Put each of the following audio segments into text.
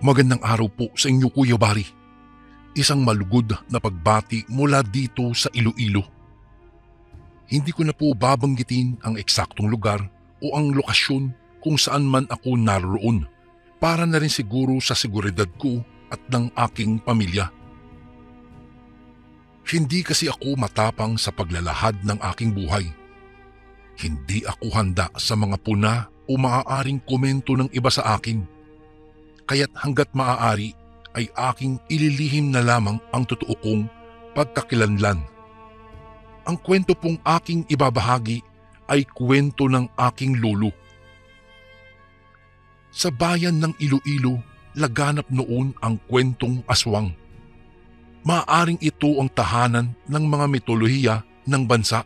Magandang araw po sa inyo, Kuya Bari. Isang malugod na pagbati mula dito sa Iloilo. Hindi ko na po babanggitin ang eksaktong lugar o ang lokasyon kung saan man ako naroon para na rin siguro sa seguridad ko at ng aking pamilya. Hindi kasi ako matapang sa paglalahad ng aking buhay. Hindi ako handa sa mga puna o maaaring komento ng iba sa akin. Kaya't hanggat maaari ay aking ililihim na lamang ang totoo kong pagkakilanlan. Ang kwento pong aking ibabahagi ay kwento ng aking lolo. Sa bayan ng Iloilo, laganap noon ang kwentong aswang. Maaaring ito ang tahanan ng mga mitolohiya ng bansa.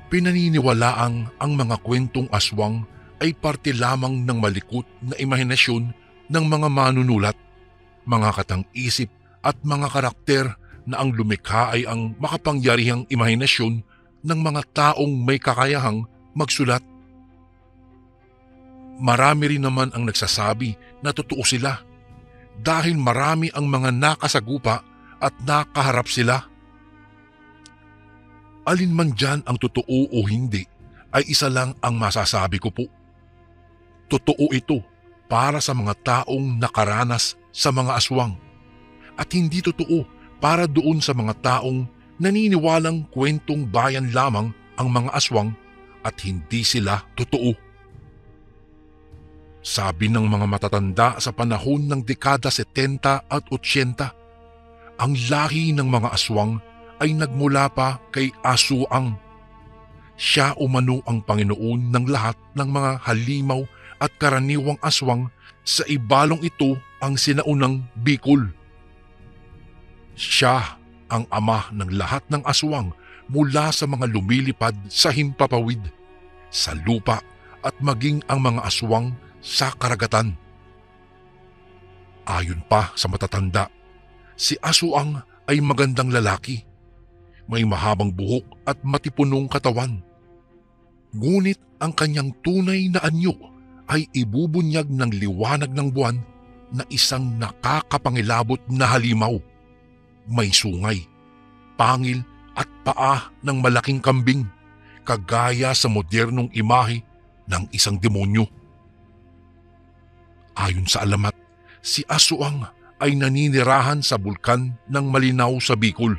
Pinaniniwalaang ang mga kwentong aswang ay parte lamang ng malikot na imahinasyon ng mga manunulat, mga katang-isip at mga karakter na ang lumikha ay ang makapangyarihang imahinasyon ng mga taong may kakayahang magsulat. Marami rin naman ang nagsasabi na totoo sila dahil marami ang mga nakasagupa at nakaharap sila. Alin man dyan ang totoo o hindi ay isa lang ang masasabi ko po. Totoo ito para sa mga taong nakaranas sa mga aswang at hindi totoo para doon sa mga taong naniniwalang kwentong bayan lamang ang mga aswang at hindi sila totoo. Sabi ng mga matatanda sa panahon ng dekada 70 at 80, ang lahi ng mga aswang ay nagmula pa kay Asuang. Siya umano ang Panginoon ng lahat ng mga halimaw at karaniwang aswang, sa ibalong ito ang sinaunang Bicol. Siya ang ama ng lahat ng aswang mula sa mga lumilipad sa himpapawid, sa lupa at maging ang mga aswang sa karagatan. Ayon pa sa matatanda, si Asuang ay magandang lalaki. May mahabang buhok at matipunong katawan. Ngunit ang kanyang tunay na anyo ay ibubunyag ng liwanag ng buwan na isang nakakapangilabot na halimaw. May sungay, pangil at paa ng malaking kambing, kagaya sa modernong imahe ng isang demonyo. Ayon sa alamat, si Asuang ay naninirahan sa bulkan ng Malinaw sa Bicol.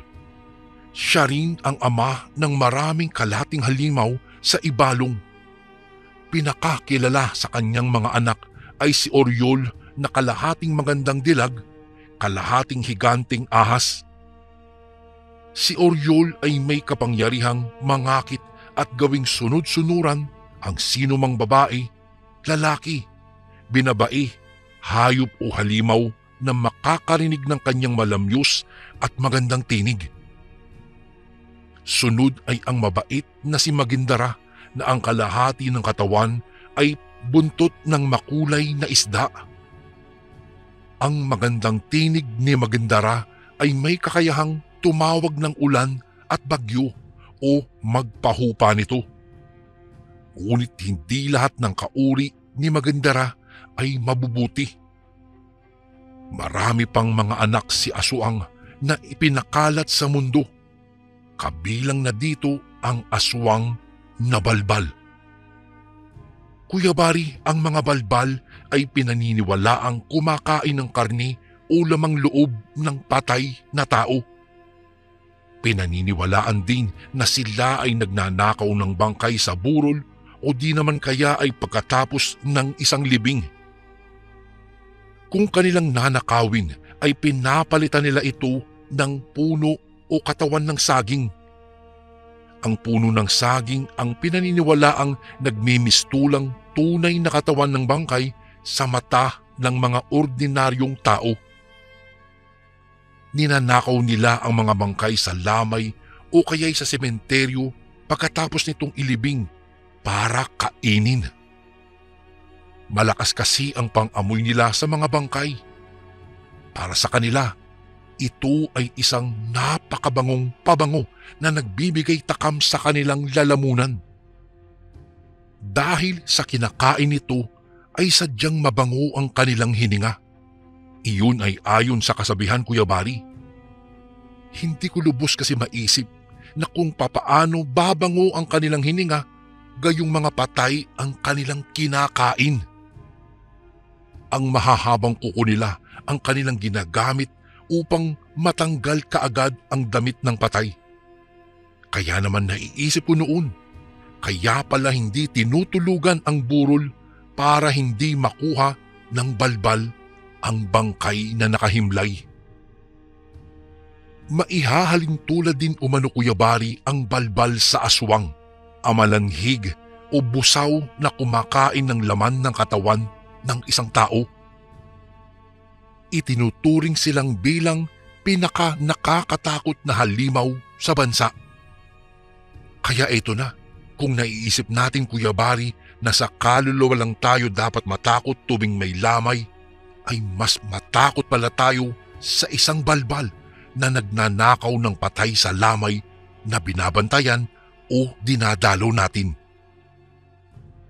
Siya rin ang ama ng maraming kalating halimaw sa ibalong. Pinakakilala sa kanyang mga anak ay si Oryol na kalahating magandang dilag, kalahating higanting ahas. Si Oryol ay may kapangyarihang mangakit at gawing sunod-sunuran ang sinumang babae, lalaki, binabae, hayop o halimaw na makakarinig ng kanyang malamyos at magandang tinig. Sunod ay ang mabait na si Magindara na ang kalahati ng katawan ay buntot ng makulay na isda. Ang magandang tinig ni Magindara ay may kakayahang tumawag ng ulan at bagyo o magpahupa nito. Ngunit hindi lahat ng kauri ni Magindara ay mabubuti. Marami pang mga anak si Asuang na ipinakalat sa mundo. Kabilang na dito ang aswang na balbal. Kuya Bari, ang mga balbal ay pinaniniwalaang kumakain ng karne o lamang loob ng patay na tao. Pinaniniwalaan din na sila ay nagnanakaw ng bangkay sa burol o di naman kaya ay pagkatapos ng isang libing. Kung kanilang nanakawin ay pinapalitan nila ito ng puno o katawan ng saging. Ang puno ng saging ang pinaniniwalaang nagmimistulang tunay na katawan ng bangkay sa mata ng mga ordinaryong tao. Ninanakaw nila ang mga bangkay sa lamay o kaya'y sa sementeryo pagkatapos nitong ilibing para kainin. Malakas kasi ang pang-amoy nila sa mga bangkay. Para sa kanila, ito ay isang napakabangong pabango na nagbibigay takam sa kanilang lalamunan. Dahil sa kinakain nito ay sadyang mabango ang kanilang hininga. Iyon ay ayon sa kasabihan, Kuya Bari. Hindi ko lubos kasi maisip na kung papaano babango ang kanilang hininga, gayong mga patay ang kanilang kinakain. Ang mahahabang kuko nila ang kanilang ginagamit upang matanggal kaagad ang damit ng patay. Kaya naman naiisip ko noon, kaya pala hindi tinutulugan ang burol para hindi makuha ng balbal ang bangkay na nakahimlay. Maihahalin tulad din umano, Kuya Bari, ang balbal sa aswang, amalanhig o busaw na kumakain ng laman ng katawan ng isang tao. Itinuturing silang bilang pinaka-nakakatakot na halimaw sa bansa. Kaya ito na, kung naiisip natin, Kuya Bari, na sa kaluluwa lang tayo dapat matakot tuwing may lamay, ay mas matakot pala tayo sa isang balbal na nagnanakaw ng patay sa lamay na binabantayan o dinadalo natin.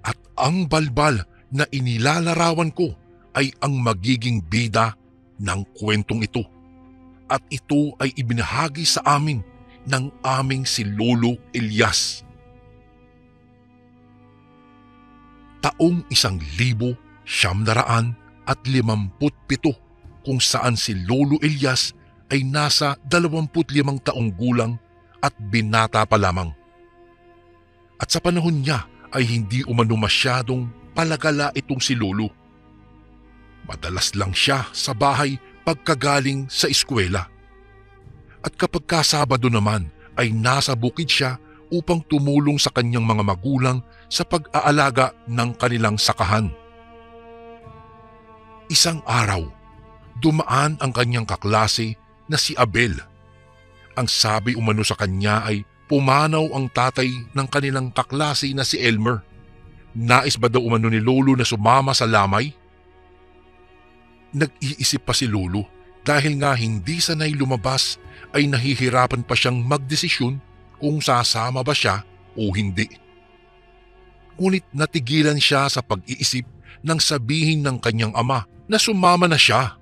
At ang balbal na inilalarawan ko ay ang magiging bida ng kwentong ito. At ito ay ibinahagi sa amin ng aming si Lolo Elias. Taong 1957 kung saan si Lolo Elias ay nasa 25 taong gulang at binata pa lamang. At sa panahon niya ay hindi umano masyadong palagala itong si Lolo. Madalas lang siya sa bahay pagkagaling sa eskwela. At kapag Sabado naman ay nasa bukid siya upang tumulong sa kanyang mga magulang sa pag-aalaga ng kanilang sakahan. Isang araw, dumaan ang kanyang kaklase na si Abel. Ang sabi umano sa kanya ay pumanaw ang tatay ng kanilang kaklase na si Elmer. Nais ba daw umano ni Lolo na sumama sa lamay? Nag-iisip pa si Lolo dahil nga hindi sanay lumabas ay nahihirapan pa siyang magdesisyon kung sasama ba siya o hindi. Ngunit natigilan siya sa pag-iisip nang sabihin ng kanyang ama na sumama na siya.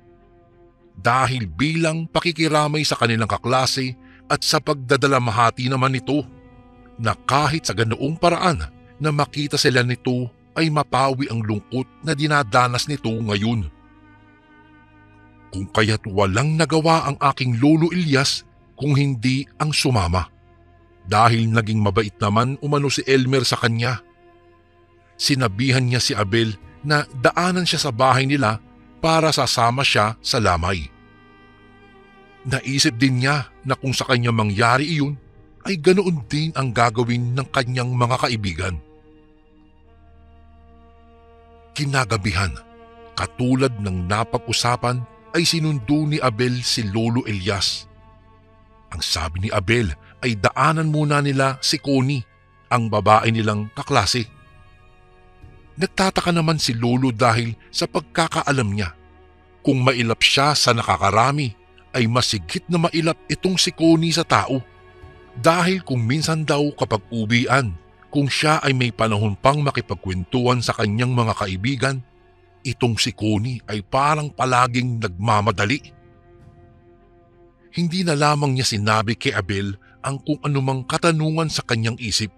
Dahil bilang pakikiramay sa kanilang kaklase at sa pagdadalamhati naman nito na kahit sa ganoong paraan na makita sila nito ay mapawi ang lungkot na dinadanas nito ngayon. Kung kaya't walang nagawa ang aking Lolo Elias kung hindi ang sumama. Dahil naging mabait naman umano si Elmer sa kanya. Sinabihan niya si Abel na daanan siya sa bahay nila para sasama siya sa lamay. Naisip din niya na kung sa kanya mangyari iyon, ay ganoon din ang gagawin ng kanyang mga kaibigan. Kinagabihan, katulad ng napag-usapan, ay sinundo ni Abel si Lolo Elias. Ang sabi ni Abel ay daanan muna nila si Connie, ang babae nilang kaklase. Nagtataka naman si Lolo dahil sa pagkakaalam niya, kung mailap siya sa nakakarami ay masigit na mailap itong si Connie sa tao. Dahil kung minsan daw kapag uwian, kung siya ay may panahon pang makipagkwentuhan sa kanyang mga kaibigan, itong si Connie ay parang palaging nagmamadali. Hindi na lamang niya sinabi kay Abel ang kung anumang katanungan sa kanyang isip,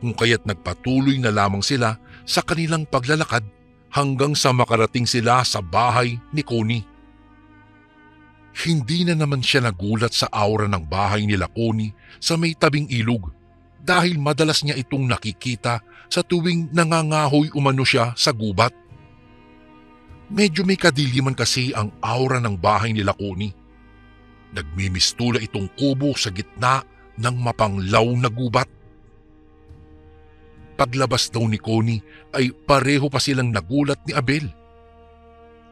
kung kaya't nagpatuloy na lamang sila sa kanilang paglalakad hanggang sa makarating sila sa bahay ni Connie. Hindi na naman siya nagulat sa aura ng bahay nila Connie sa may tabing ilog dahil madalas niya itong nakikita sa tuwing nangangahoy umano siya sa gubat. Medyo may kadiliman kasi ang aura ng bahay nila Connie. Nagmimistula itong kubo sa gitna ng mapanglaw na gubat. Paglabas daw ni Connie ay pareho pa silang nagulat ni Abel.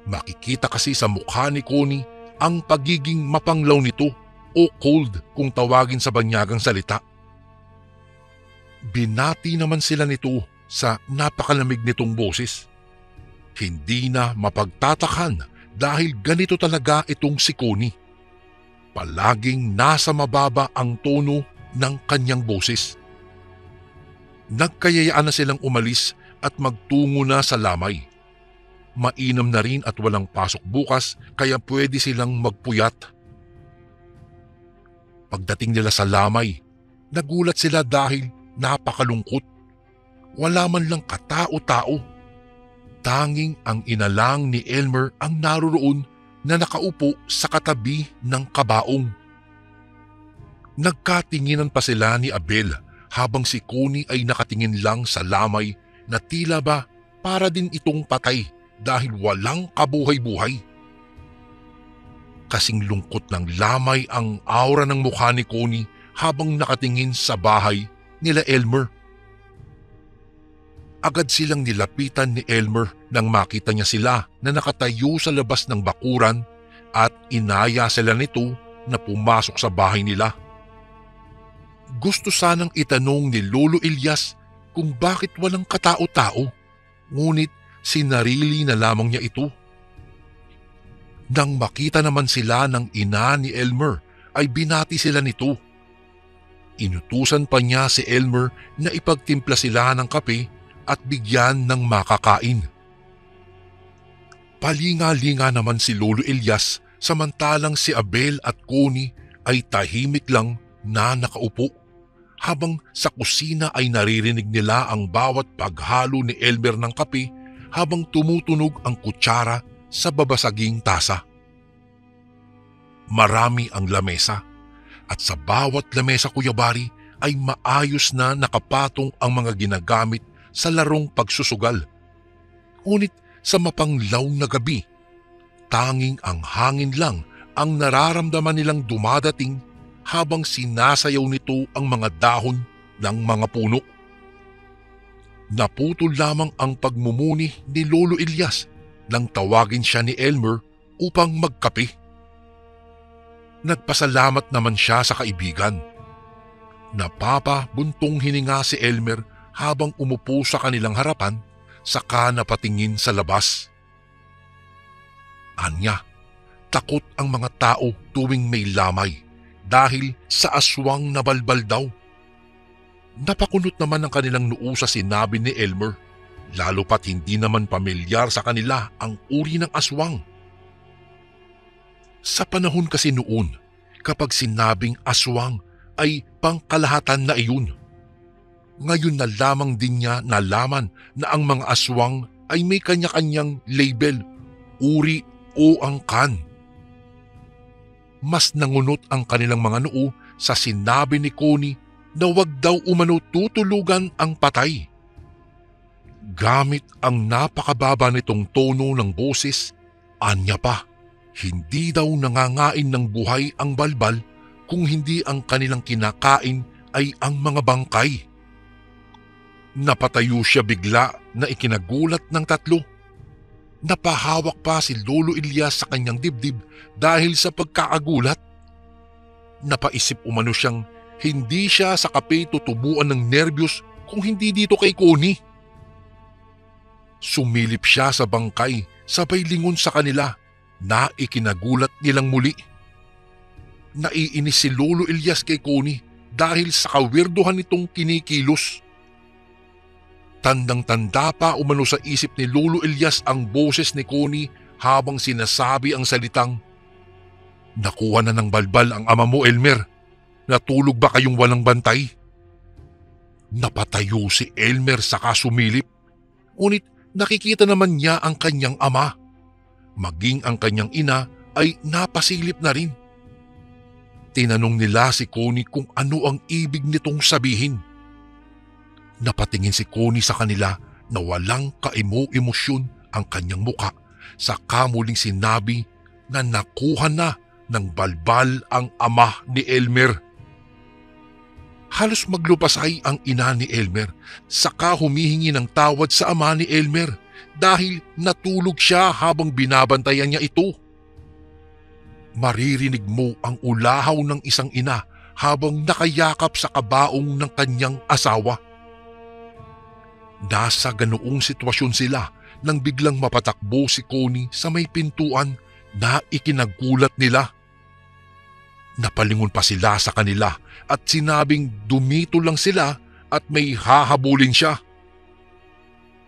Makikita kasi sa mukha ni Connie ang pagiging mapanglaw nito o cold kung tawagin sa banyagang salita. Binati naman sila nito sa napakalamig nitong boses. Hindi na mapagtatakan dahil ganito talaga itong si Connie. Palaging nasa mababa ang tono ng kanyang boses. Nagkayayaan na silang umalis at magtungo na sa lamay Mainam na rin at walang pasok bukas kaya pwede silang magpuyat. Pagdating nila sa lamay, nagulat sila dahil napakalungkot. Wala man lang katao-tao. Tanging ang ina lang ni Elmer ang naroroon na nakaupo sa katabi ng kabaong. Nagkatinginan pa sila ni Abel habang si Connie ay nakatingin lang sa lamay na tila ba para din itong patay dahil walang kabuhay-buhay. Kasing lungkot ng lamay ang aura ng mukha ni Connie habang nakatingin sa bahay nila Elmer. Agad silang nilapitan ni Elmer nang makita niya sila na nakatayo sa labas ng bakuran at inaya sila nito na pumasok sa bahay nila. Gusto sanang itanong ni Lolo Elias kung bakit walang katao-tao, ngunit sinarili na lamang niya ito. Nang makita naman sila ng ina ni Elmer ay binati sila nito. Inutusan pa niya si Elmer na ipagtimpla sila ng kape at bigyan ng makakain. Palinga-linga naman si Lolo Elias samantalang si Abel at Connie ay tahimik lang na nakaupo habang sa kusina ay naririnig nila ang bawat paghalo ni Elmer ng kape habang tumutunog ang kutsara sa babasaging tasa. Marami ang lamesa at sa bawat lamesa, Kuya Bari, ay maayos na nakapatong ang mga ginagamit sa larong pagsusugal. Ngunit sa mapanglaw na gabi, tanging ang hangin lang ang nararamdaman nilang dumadating habang sinasayaw nito ang mga dahon ng mga puno. Naputol lamang ang pagmumuni ni Lolo Elias nang tawagin siya ni Elmer upang magkape. Nagpasalamat naman siya sa kaibigan. Napapabuntong hininga si Elmer habang umupo sa kanilang harapan, saka napatingin sa labas. Anya, takot ang mga tao tuwing may lamay dahil sa aswang na balbal daw. Napakunot naman ang kanilang noo sa sinabi ni Elmer, lalo pat hindi naman pamilyar sa kanila ang uri ng aswang. Sa panahon kasi noon, kapag sinabing aswang ay pangkalahatan na iyon. Ngayon na lamang din niya nalaman na ang mga aswang ay may kanya-kanyang label, uri o angkan. Mas nangunot ang kanilang mga noo sa sinabi ni Connie na wag daw umano tutulugan ang patay. Gamit ang napakababa nitong tono ng boses, anya pa, hindi daw nangangain ng buhay ang balbal kung hindi ang kanilang kinakain ay ang mga bangkay. Napatayo siya bigla na ikinagulat ng tatlo. Napahawak pa si Lolo Elias sa kanyang dibdib dahil sa pagkakagulat. Napaisip umano siyang hindi siya sa kape tutubuan ng nerbiyos kung hindi dito kay Connie. Sumilip siya sa bangkay sabay lingon sa kanila na ikinagulat nilang muli. Naiinis si Lolo Elias kay Connie dahil sa kawirduhan nitong kinikilos. Tandang-tanda pa umano sa isip ni Lolo Elias ang boses ni Connie habang sinasabi ang salitang, "Nakuha na ng balbal ang ama mo, Elmer. Natulog ba kayong walang bantay?" Napatayo si Elmer saka sumilip. Ngunit nakikita naman niya ang kanyang ama. Maging ang kanyang ina ay napasilip na rin. Tinanong nila si Connie kung ano ang ibig nitong sabihin. Napatingin si Connie sa kanila na walang kaemo-emosyon ang kanyang muka sa kamuling sinabi na nakuha na ng balbal ang ama ni Elmer. Halos maglupasay ang ina ni Elmer saka humihingi ng tawad sa ama ni Elmer dahil natulog siya habang binabantayan niya ito. Maririnig mo ang ulahaw ng isang ina habang nakayakap sa kabaong ng kanyang asawa. Nasa ganoong sitwasyon sila nang biglang mapatakbo si Connie sa may pintuan na ikinagulat nila. Napalingon pa sila sa kanila at sinabing dumito lang sila at may hahabulin siya.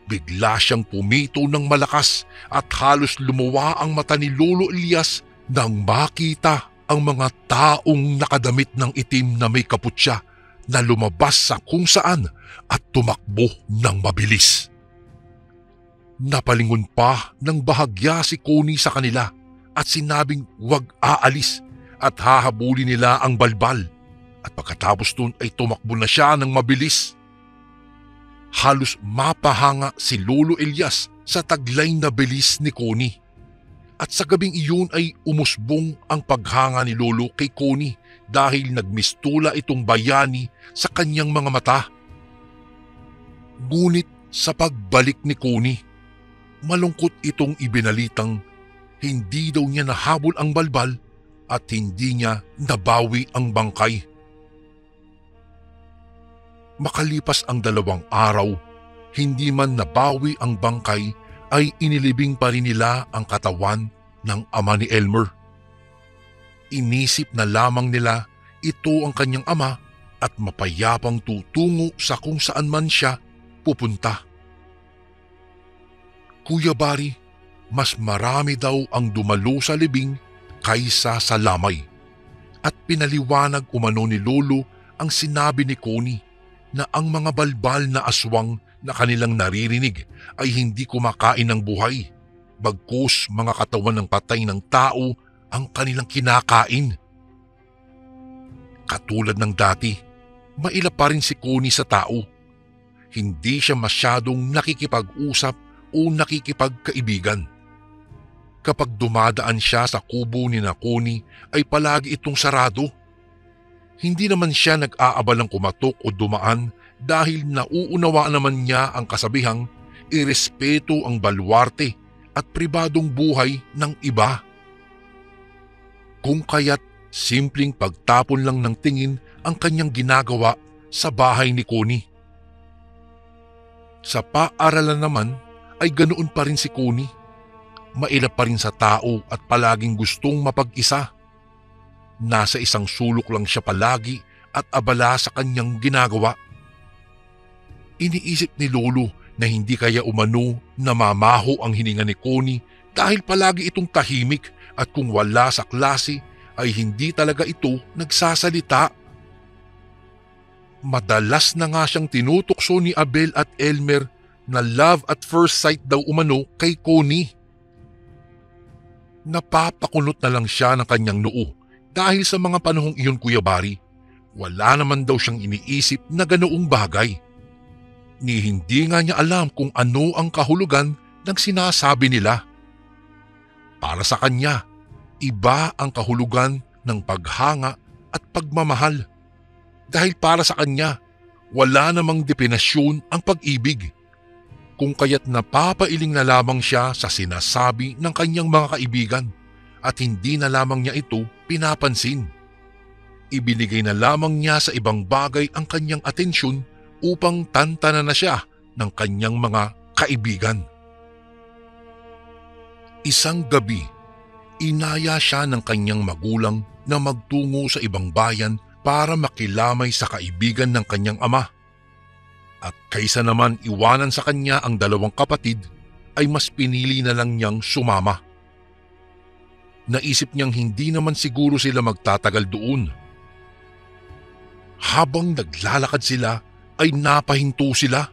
Bigla siyang pumito ng malakas at halos lumuwa ang mata ni Lolo Elias nang makita ang mga taong nakadamit ng itim na may kaputsa na lumabas sa kung saan at tumakbo ng mabilis. Napalingon pa ng bahagya si Connie sa kanila at sinabing huwag aalis at hahabulin nila ang balbal, at pagkatapos nun ay tumakbo na siya ng mabilis. Halos mapahanga si Lolo Elias sa taglay na bilis ni Connie. At sa gabing iyon ay umusbong ang paghanga ni Lolo kay Connie dahil nagmistula itong bayani sa kanyang mga mata. Ngunit sa pagbalik ni Connie, malungkot itong ibinalitang hindi daw niya nahabol ang balbal at hindi niya nabawi ang bangkay. Makalipas ang 2 araw, hindi man nabawi ang bangkay ay inilibing pa rin nila ang katawan ng ama ni Elmer. Inisip na lamang nila ito ang kanyang ama at mapayapang tutungo sa kung saan man siya pupunta. Kuya Bari, mas marami daw ang dumalo sa libing kaysa sa lamay, at pinaliwanag umano ni Lolo ang sinabi ni Connie na ang mga balbal na aswang na kanilang naririnig ay hindi kumakain ng buhay, bagkus mga katawan ng patay ng tao ang kanilang kinakain. Katulad ng dati, mailap pa rin si Connie sa tao. Hindi siya masyadong nakikipag-usap o nakikipagkaibigan. Kapag dumadaan siya sa kubo ni na Connie ay palagi itong sarado. Hindi naman siya nag-aabalang kumatok o dumaan dahil nauunawa naman niya ang kasabihang irespeto ang balwarte at pribadong buhay ng iba. Kung kaya't simpleng pagtapon lang ng tingin ang kanyang ginagawa sa bahay ni Connie. Sa paaralan naman ay ganoon pa rin si Connie. Mailap pa rin sa tao at palaging gustong mapag-isa. Nasa isang sulok lang siya palagi at abala sa kanyang ginagawa. Iniisip ni Lolo na hindi kaya umano namamaho ang hininga ni Connie dahil palagi itong tahimik at kung wala sa klase ay hindi talaga ito nagsasalita. Madalas na nga siyang tinutokso ni Abel at Elmer na love at first sight daw umano kay Connie. Napapakunot na lang siya ng kanyang noo dahil sa mga panahong iyon, Kuya Bari, wala naman daw siyang iniisip na ganoong bagay. Ni hindi nga niya alam kung ano ang kahulugan ng sinasabi nila. Para sa kanya, iba ang kahulugan ng paghanga at pagmamahal. Dahil para sa kanya, wala namang definasyon ang pag-ibig. Kung kaya't napapailing na lamang siya sa sinasabi ng kanyang mga kaibigan at hindi na lamang niya ito pinapansin. Ibinigay na lamang niya sa ibang bagay ang kanyang atensyon upang tantanan na siya ng kanyang mga kaibigan. Isang gabi, inaya siya ng kanyang magulang na magtungo sa ibang bayan para makilamay sa kaibigan ng kanyang ama. At kaysa naman iwanan sa kanya ang 2 kapatid, ay mas pinili na lang niyang sumama. Naisip niyang hindi naman siguro sila magtatagal doon. Habang naglalakad sila ay napahinto sila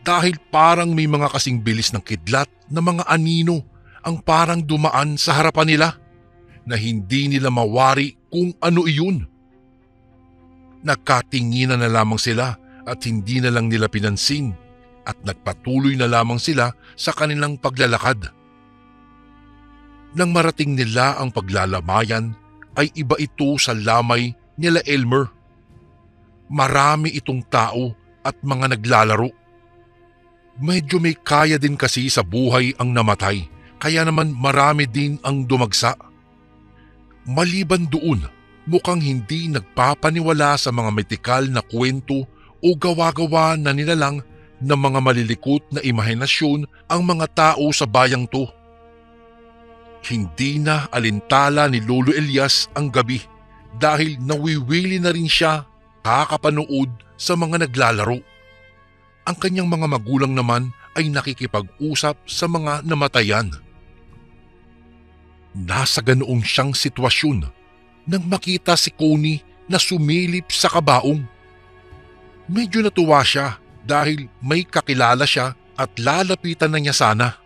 dahil parang may mga kasing bilis ng kidlat na mga anino ang parang dumaan sa harapan nila na hindi nila mawari kung ano iyon. Nagkatinginan na lamang sila at hindi na lang nila pinansin at nagpatuloy na lamang sila sa kanilang paglalakad. Nang marating nila ang paglalamayan ay iba ito sa lamay nila Elmer. Marami itong tao at mga naglalaro. Medyo may kaya din kasi sa buhay ang namatay, kaya naman marami din ang dumagsa. Maliban doon, mukhang hindi nagpapaniwala sa mga mitikal na kwento o gawa-gawa na nilalang ng mga malilikot na imahinasyon ang mga tao sa bayang to. Hindi na alintala ni Lolo Elias ang gabi dahil nawiwili na rin siya kakapanood sa mga naglalaro. Ang kanyang mga magulang naman ay nakikipag-usap sa mga namatayan. Nasa ganoong siyang sitwasyon nang makita si Connie na sumilip sa kabaong. Medyo natuwa siya dahil may kakilala siya at lalapitan na niya sana.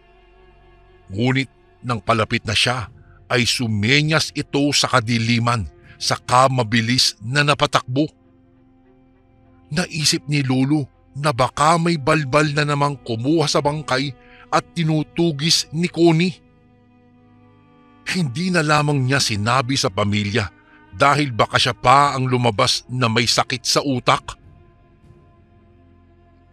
Ngunit nang palapit na siya ay sumenyas ito sa kadiliman saka mabilis na napatakbo. Naisip ni Lolo na baka may balbal na namang kumuha sa bangkay at tinutugis ni Connie. Hindi na lamang niya sinabi sa pamilya dahil baka siya pa ang lumabas na may sakit sa utak.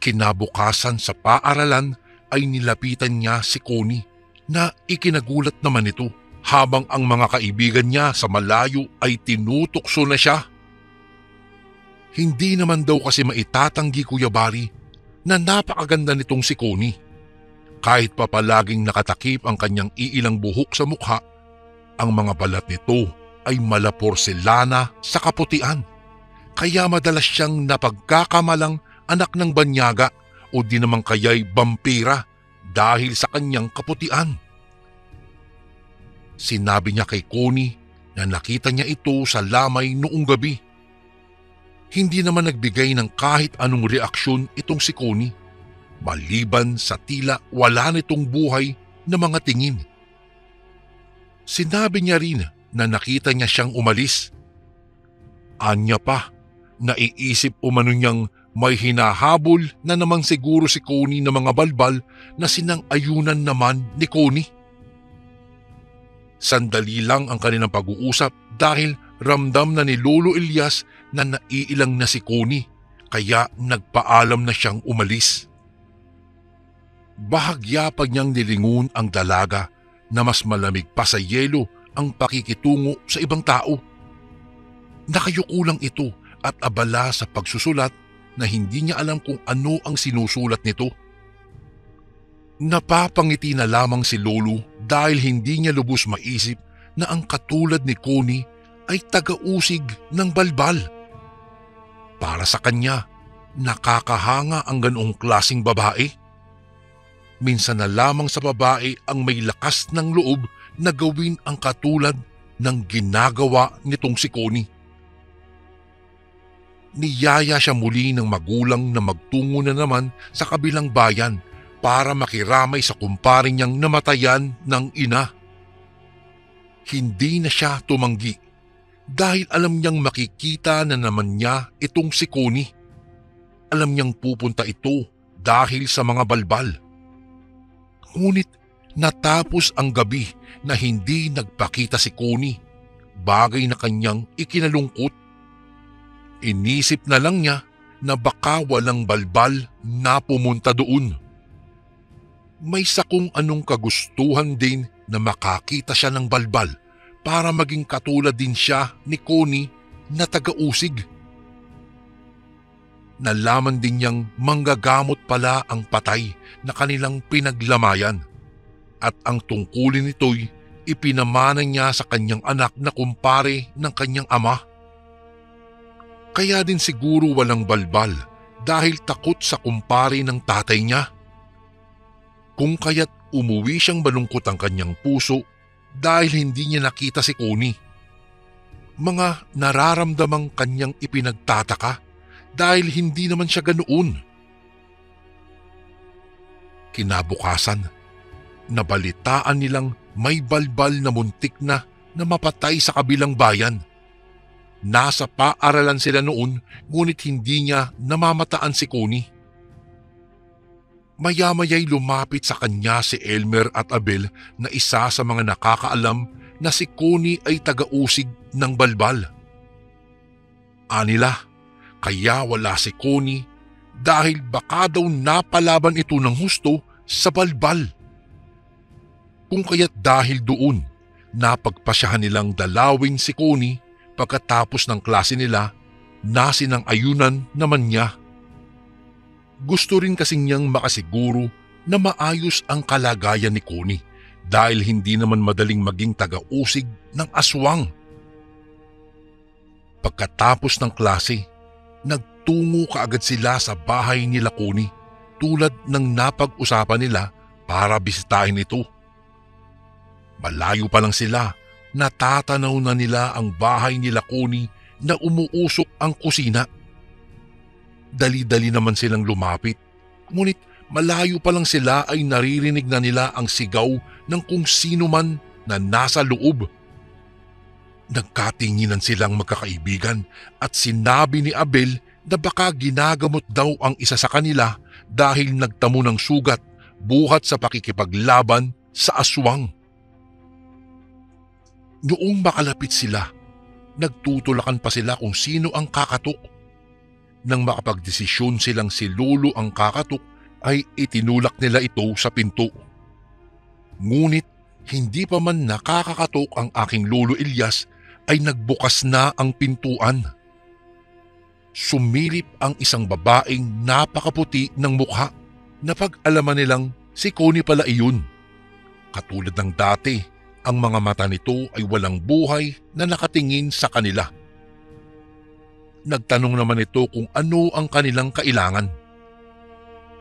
Kinabukasan sa paaralan ay nilapitan niya si Connie na ikinagulat naman ito habang ang mga kaibigan niya sa malayo ay tinutukso na siya. Hindi naman daw kasi maitatanggi Kuya Bari na napakaganda nitong si Connie. Kahit pa palaging nakatakip ang kanyang iilang buhok sa mukha, ang mga balat nito ay malaporselana sa kaputian. Kaya madalas siyang napagkakamalang anak ng banyaga o di naman kaya'y vampira dahil sa kanyang kaputian. Sinabi niya kay Connie na nakita niya ito sa lamay noong gabi. Hindi naman nagbigay ng kahit anong reaksyon itong si Connie, maliban sa tila wala nitong buhay na mga tingin. Sinabi niya rin na nakita niya siyang umalis. Anya pa, naiisip umano niyang may hinahabol na naman siguro si Connie na mga balbal na sinang-ayunan naman ni Connie. Sandali lang ang kanilang pag-uusap dahil ramdam na ni Lolo Elias na naiilang na si Connie kaya nagpaalam na siyang umalis. Bahagya pa niyang nilingon ang dalaga na mas malamig pa sa yelo ang pakikitungo sa ibang tao. Nakayuko lang ito at abala sa pagsusulat na hindi niya alam kung ano ang sinusulat nito. Napapangiti na lamang si Lolo dahil hindi niya lubos maisip na ang katulad ni Connie ay taga-usig ng balbal. Para sa kanya, nakakahanga ang ganoong klaseng babae. Minsan na lamang sa babae ang may lakas ng loob na gawin ang katulad ng ginagawa nitong si Connie. Niyaya siya muli ng magulang na magtungo na naman sa kabilang bayan para makiramay sa kumpare niyang namatayan ng ina. Hindi na siya tumanggi dahil alam niyang makikita na naman niya itong si Connie. Alam niyang pupunta ito dahil sa mga balbal. Ngunit natapos ang gabi na hindi nagpakita si Connie, bagay na kanyang ikinalungkot. Inisip na lang niya na baka walang balbal na pumunta doon. May sakong anong kagustuhan din na makakita siya ng balbal para maging katulad din siya ni Connie na taga-usig. Nalaman din niyang manggagamot pala ang patay na kanilang pinaglamayan at ang tungkulin nito'y ipinamana niya sa kanyang anak na kumpare ng kanyang ama. Kaya din siguro walang balbal dahil takot sa kumpare ng tatay niya. Kung kaya't umuwi siyang malungkot ang kanyang puso dahil hindi niya nakita si Connie. Mga nararamdamang kanyang ipinagtataka dahil hindi naman siya ganoon. Kinabukasan, nabalitaan nilang may balbal na muntik na mapatay sa kabilang bayan. Nasa paaralan sila noon ngunit hindi niya namamataan si Connie. Maya-maya'y lumapit sa kanya si Elmer at Abel na isa sa mga nakakaalam na si Connie ay taga-usig ng balbal. Anila, kaya wala si Connie dahil baka daw napalaban ito ng husto sa balbal. Kung kaya't dahil doon, napagpasyahan nilang dalawin si Connie pagkatapos ng klase nila na sinang-ayunan naman niya. Gusto rin kasing niyang makasiguro na maayos ang kalagayan ni Connie dahil hindi naman madaling maging taga-usig ng aswang. Pagkatapos ng klase, nagtungo kaagad sila sa bahay nila Connie tulad ng napag-usapan nila para bisitahin ito. Malayo pa lang sila, natatanaw na nila ang bahay nila Connie na umuusok ang kusina. Dali-dali naman silang lumapit, ngunit malayo pa lang sila ay naririnig na nila ang sigaw ng kung sino man na nasa loob. Nagkatinginan silang magkakaibigan at sinabi ni Abel na baka ginagamot daw ang isa sa kanila dahil nagtamo ng sugat buhat sa pakikipaglaban sa aswang. Noong makalapit sila, nagtutulakan pa sila kung sino ang kakatok. Nang makapagdesisyon silang si Lolo ang kakatok, ay itinulak nila ito sa pinto. Ngunit hindi pa man nakakakatok ang aking Lolo Elias ay nagbukas na ang pintuan. Sumilip ang isang babaeng napakaputi ng mukha na pag-alaman nilang si Connie pala iyon. Katulad ng dati, ang mga mata nito ay walang buhay na nakatingin sa kanila. Nagtanong naman ito kung ano ang kanilang kailangan.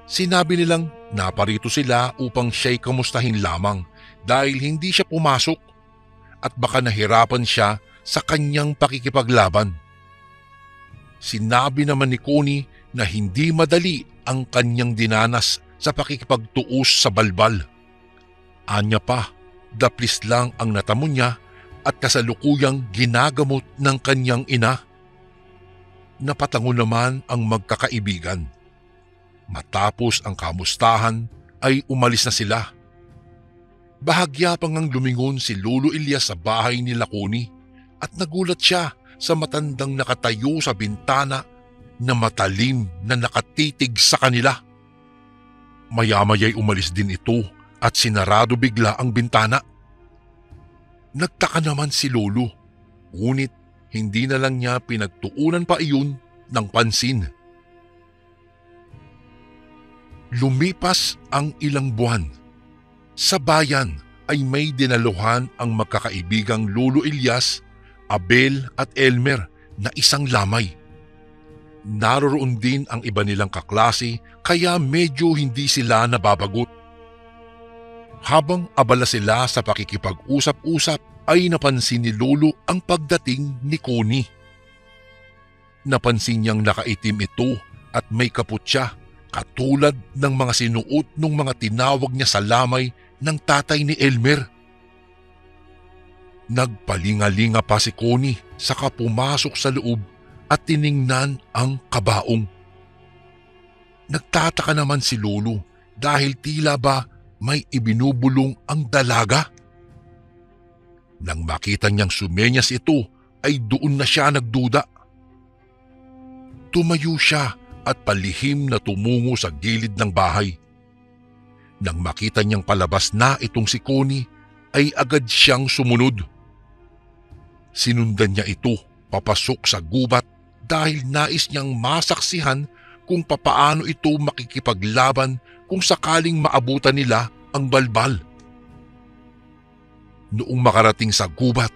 Sinabi nilang naparito sila upang siya'y kamustahin lamang dahil hindi siya pumasok at baka nahirapan siya sa kanyang pakikipaglaban. Sinabi naman ni Connie na hindi madali ang kanyang dinanas sa pakikipagtuos sa balbal. Anya pa, daplis lang ang natamo niya at kasalukuyang ginagamot ng kanyang ina. Napatango naman ang magkakaibigan. Matapos ang kamustahan ay umalis na sila. Bahagya pang ang lumingon si Lolo Elias sa bahay nila Connie at nagulat siya sa matandang nakatayo sa bintana na matalim na nakatitig sa kanila. Maya-maya'y umalis din ito at sinarado bigla ang bintana. Nagtaka naman si Lolo, ngunit hindi na lang niya pinagtuunan pa iyon ng pansin. Lumipas ang ilang buwan. Sa bayan ay may dinaluhan ang magkakaibigang Lolo Elias, Abel at Elmer na isang lamay. Naroroon din ang iba nilang kaklase kaya medyo hindi sila nababagot. Habang abala sila sa pakikipag-usap-usap ay napansin ni Lolo ang pagdating ni Connie. Napansin niyang nakaitim ito at may kaputya katulad ng mga sinuot ng mga tinawag niya sa lamay ng tatay ni Elmer. Nagpalingalinga pa si Connie saka pumasok sa loob at tiningnan ang kabaong. Nagtataka naman si Lolo dahil tila ba may ibinubulong ang dalaga. Nang makita niyang sumenyas ito ay doon na siya nagduda. Tumayo siya at palihim na tumungo sa gilid ng bahay. Nang makita niyang palabas na itong si Connie ay agad siyang sumunod. Sinundan niya ito papasok sa gubat dahil nais niyang masaksihan kung papaano ito makikipaglaban kung sakaling maabutan nila ang balbal. Noong makarating sa gubat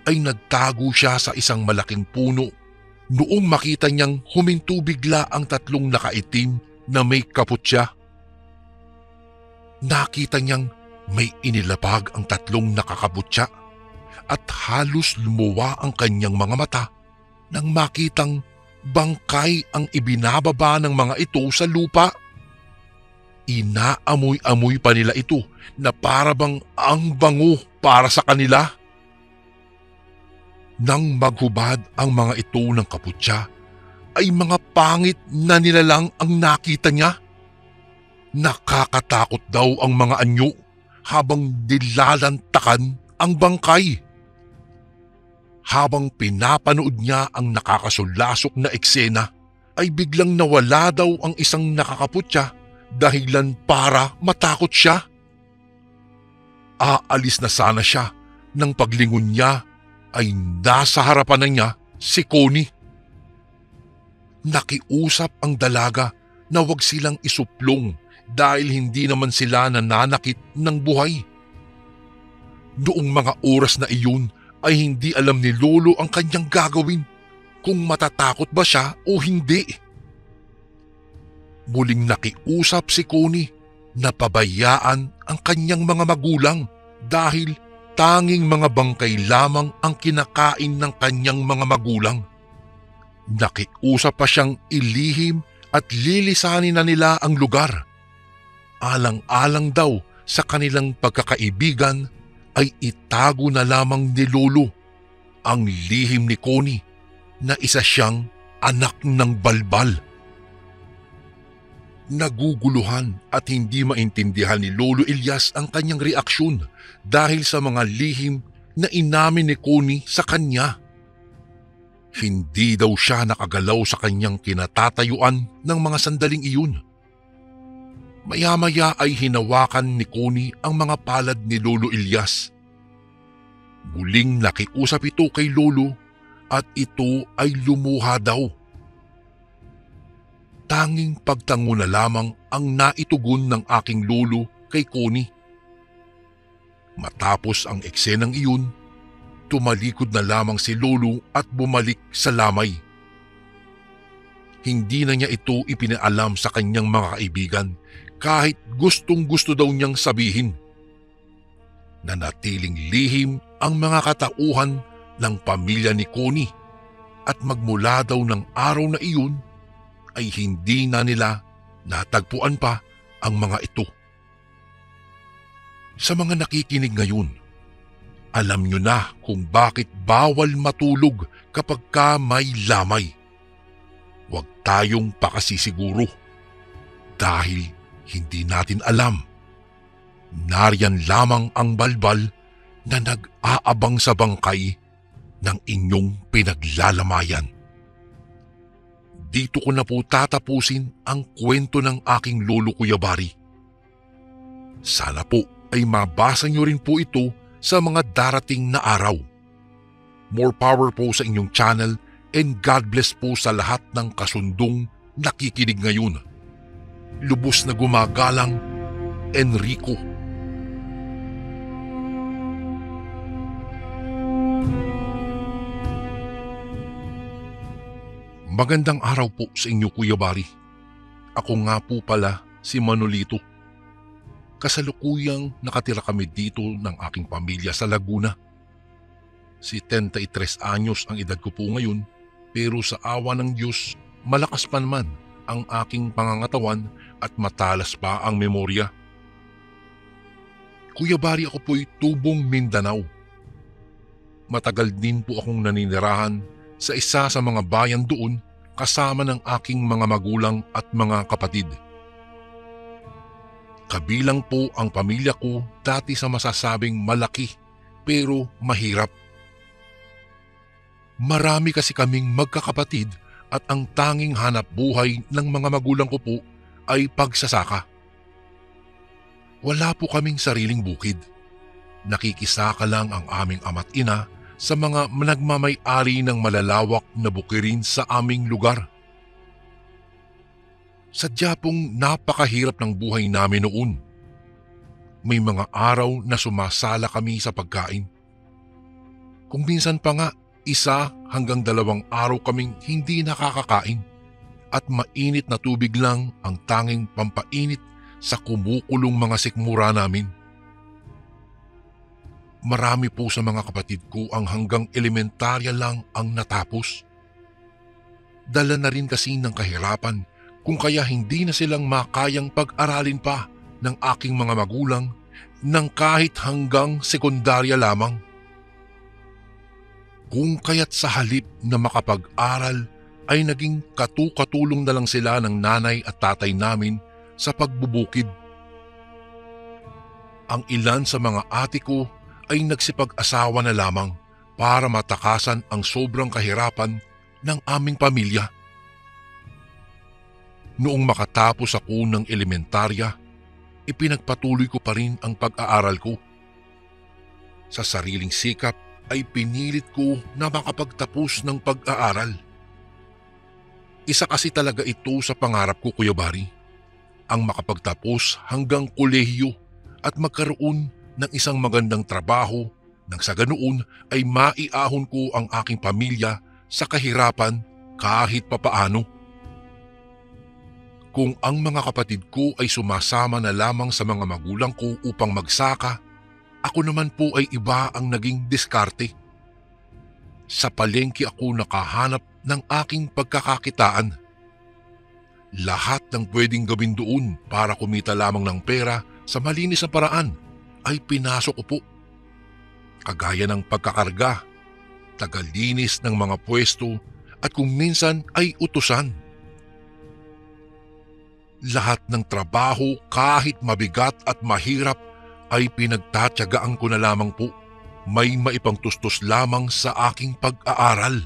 ay nagtago siya sa isang malaking puno. Noong makita niyang huminto bigla ang tatlong nakaitim na may kaputya. Nakita niyang may inilapag ang tatlong nakakaputya at halos lumuwa ang kanyang mga mata nang makitang bangkay ang ibinababa ng mga ito sa lupa. Inaamoy-amoy pa nila ito na parabang ang bango para sa kanila. Nang maghubad ang mga ito ng kaputya, ay mga pangit na nilalang ang nakita niya. Nakakatakot daw ang mga anyo habang nilalantakan ang bangkay. Habang pinapanood niya ang nakakasulasok na eksena, ay biglang nawala daw ang isang nakakaputya dahilan para matakot siya. Aalis na sana siya nang paglingon niya ay nasa harapan na niya si Connie. Nakiusap ang dalaga na huwag silang isuplong dahil hindi naman sila nananakit ng buhay. Noong mga oras na iyon ay hindi alam ni Lolo ang kanyang gagawin, kung matatakot ba siya o hindi. Muling nakiusap si Connie na pabayaan ang kanyang mga magulang dahil tanging mga bangkay lamang ang kinakain ng kanyang mga magulang. Nakiusap pa siyang ilihim at lilisanin na nila ang lugar. Alang-alang daw sa kanilang pagkakaibigan ay itago na lamang ni Lolo ang lihim ni Connie na isa siyang anak ng balbal. Naguguluhan at hindi maintindihan ni Lolo Elias ang kanyang reaksyon dahil sa mga lihim na inamin ni Connie sa kanya. Hindi daw siya nakagalaw sa kanyang kinatatayuan ng mga sandaling iyon. Maya-maya ay hinawakan ni Connie ang mga palad ni Lolo Elias. Muling nakiusap ito kay Lolo at ito ay lumuha daw. Tanging pagtango na lamang ang naitugon ng aking lolo kay Connie. Matapos ang eksenang iyon, tumalikod na lamang si Lolo at bumalik sa lamay. Hindi na niya ito ipinaalam sa kanyang mga kaibigan kahit gustong-gusto daw niyang sabihin. Nanatiling lihim ang mga katauhan ng pamilya ni Connie at magmula daw ng araw na iyon ay hindi na nila natagpuan pa ang mga ito. Sa mga nakikinig ngayon, alam nyo na kung bakit bawal matulog kapag ka may lamay. Huwag tayong pakasisiguro dahil hindi natin alam. Nariyan lamang ang balbal na nag-aabang sa bangkay ng inyong pinaglalamayan. Dito ko na po tatapusin ang kwento ng aking lolo Kuya Bari. Sana po ay mabasa nyo rin po ito sa mga darating na araw. More power po sa inyong channel and God bless po sa lahat ng kasundong nakikinig ngayon. Lubos na gumagalang, Enrico. Magandang araw po sa inyo Kuya Bari. Ako nga po pala si Manolito. Kasalukuyang nakatira kami dito ng aking pamilya sa Laguna. Si 33 anyos ang edad ko po ngayon pero sa awa ng Diyos malakas pa naman ang aking pangangatawan at matalas pa ang memorya. Kuya Bari, ako po'y tubong Mindanao. Matagal din po akong naninirahan sa isa sa mga bayan doon kasama ng aking mga magulang at mga kapatid. Kabilang po ang pamilya ko dati sa masasabing malaki pero mahirap. Marami kasi kaming magkakapatid at ang tanging hanap buhay ng mga magulang ko po ay pagsasaka. Wala po kaming sariling bukid. Nakikisaka lang ang aming ama't ina sa mga nagmamay-ari ng malalawak na bukirin sa aming lugar. Sadya pong napakahirap ng buhay namin noon. May mga araw na sumasala kami sa pagkain. Kung minsan pa nga, 1 hanggang 2 araw kaming hindi nakakakain at mainit na tubig lang ang tanging pampainit sa kumukulong mga sikmura namin. Marami po sa mga kapatid ko ang hanggang elementarya lang ang natapos. Dala na rin kasi ng kahirapan kung kaya hindi na silang makayang pag-aralin pa ng aking mga magulang ng kahit hanggang sekundarya lamang. Kung kaya't sa halip na makapag-aral ay naging katulong na lang sila ng nanay at tatay namin sa pagbubukid. Ang ilan sa mga ate ko ay nagsipag-asawa na lamang para matakasan ang sobrang kahirapan ng aming pamilya. Noong makatapos ako ng elementarya, ipinagpatuloy ko pa rin ang pag-aaral ko. Sa sariling sikap ay pinilit ko na makapagtapos ng pag-aaral. Isa kasi talaga ito sa pangarap ko, Kuya Bari, ang makapagtapos hanggang kolehiyo at magkaroon ng isang magandang trabaho nang sa ganoon ay maiahon ko ang aking pamilya sa kahirapan kahit papaano. Kung ang mga kapatid ko ay sumasama na lamang sa mga magulang ko upang magsaka, ako naman po ay iba ang naging diskarte. Sa palengke ako nakahanap ng aking pagkakakitaan. Lahat ng pwedeng gawin doon para kumita lamang ng pera sa malinis na paraan ay pinasok ko po. Kagaya ng pagkakarga, tagalinis ng mga pwesto at kung minsan ay utusan. Lahat ng trabaho kahit mabigat at mahirap ay pinagtatyagaan ko na lamang po. May maipangtustos lamang sa aking pag-aaral.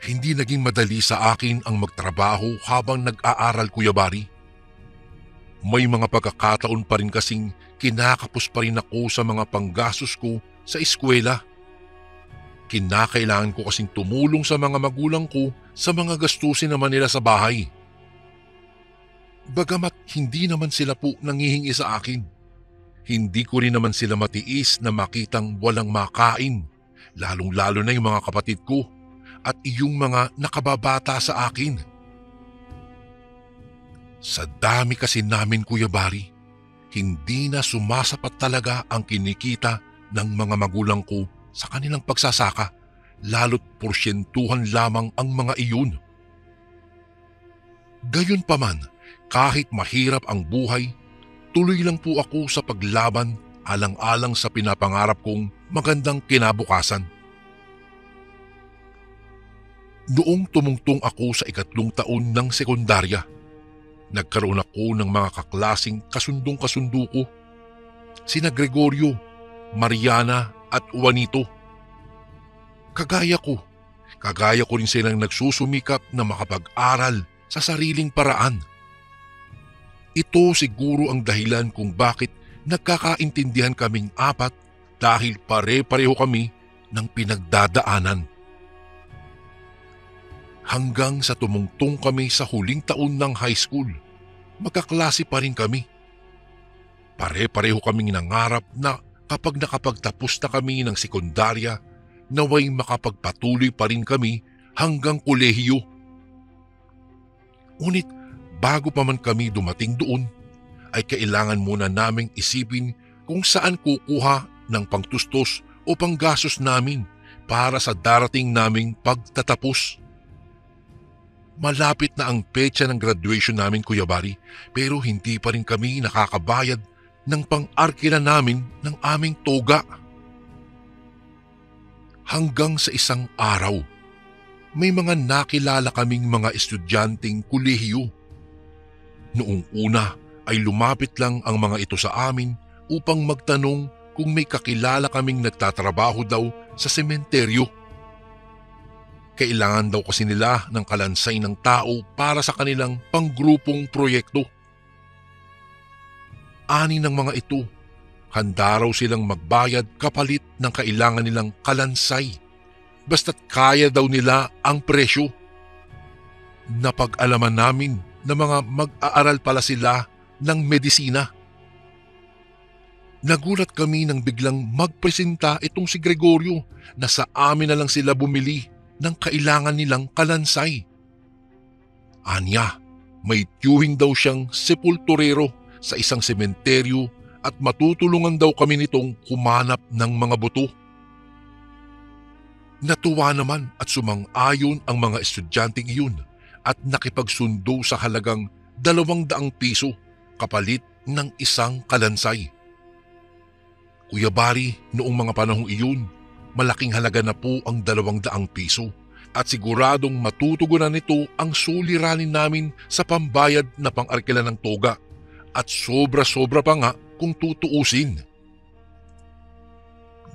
Hindi naging madali sa akin ang magtrabaho habang nag-aaral, Kuya Bari. May mga pagkakataon pa rin kasing kinakapos pa rin ako sa mga panggastos ko sa eskwela. Kinakailangan ko kasing tumulong sa mga magulang ko sa mga gastusin naman nila sa bahay. Bagamat hindi naman sila po nangihingi sa akin, hindi ko rin naman sila matiis na makitang walang makain, lalong-lalo na yung mga kapatid ko at iyong mga nakababata sa akin. Sa dami kasi namin, Kuya Bari, hindi na sumasapat talaga ang kinikita ng mga magulang ko sa kanilang pagsasaka, lalo't porsyentuhan lamang ang mga iyon. Gayunpaman, kahit mahirap ang buhay, tuloy lang po ako sa paglaban alang-alang sa pinapangarap kong magandang kinabukasan. Noong tumungtong ako sa 3 taon ng sekundarya, nagkaroon ako ng mga kaklasing kasundong-kasundo ko. Sina Gregorio, Mariana at Juanito. Kagaya ko rin silang nagsusumikap na makapag-aral sa sariling paraan. Ito siguro ang dahilan kung bakit nagkakaintindihan kaming 4 dahil pare-pareho kami ng pinagdadaanan. Hanggang sa tumungtong kami sa huling taon ng high school, magkaklase pa rin kami. Pare-pareho kaming nangarap na kapag nakapagtapos na kami ng sekundarya, naway makapagpatuloy pa rin kami hanggang kolehiyo. Ngunit bago pa man kami dumating doon, ay kailangan muna naming isipin kung saan kukuha ng pangtustos o panggastos namin para sa darating naming pagtatapos. Malapit na ang petsa ng graduation namin, Kuya Bari, pero hindi pa rin kami nakakabayad ng pang-arkila namin ng aming toga. Hanggang sa isang araw, may mga nakilala kaming mga estudyanteng kolehiyo. Noong una ay lumapit lang ang mga ito sa amin upang magtanong kung may kakilala kaming nagtatrabaho daw sa sementeryo. Kailangan daw kasi nila ng kalansay ng tao para sa kanilang panggrupong proyekto. 6 ng mga ito, handa raw silang magbayad kapalit ng kailangan nilang kalansay, basta't kaya daw nila ang presyo. Napag-alaman namin na mga mag-aaral pala sila ng medisina. Nagulat kami nang biglang magpresenta itong si Gregorio na sa amin na lang sila bumili ng kailangan nilang kalansay. Anya, may tiyuhin daw siyang sepulturero sa isang sementeryo at matutulungan daw kami nitong humanap ng mga buto. Natuwa naman at sumang-ayon ang mga estudyanteng iyon at nakipagsundo sa halagang 200 piso kapalit ng isang kalansay. Kuya Bari, noong mga panahong iyon, malaking halaga na po ang 200 piso at siguradong matutugunan nito ang suliranin namin sa pambayad na pang-arkila ng toga at sobra-sobra pa nga kung tutuusin.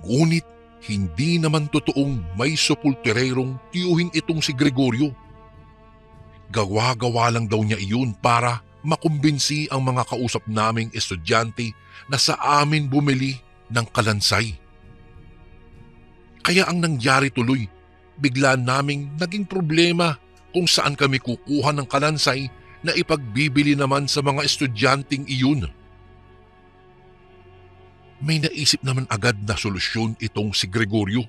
Ngunit hindi naman totoong may sepulturerong tiyuhin itong si Gregorio. Gawa-gawa lang daw niya iyon para makumbinsi ang mga kausap naming estudyante na sa amin bumili ng kalansay. Kaya ang nangyari tuloy, bigla naming naging problema kung saan kami kukuha ng kalansay na ipagbibili naman sa mga estudyanteng iyon. May naisip naman agad na solusyon itong si Gregorio.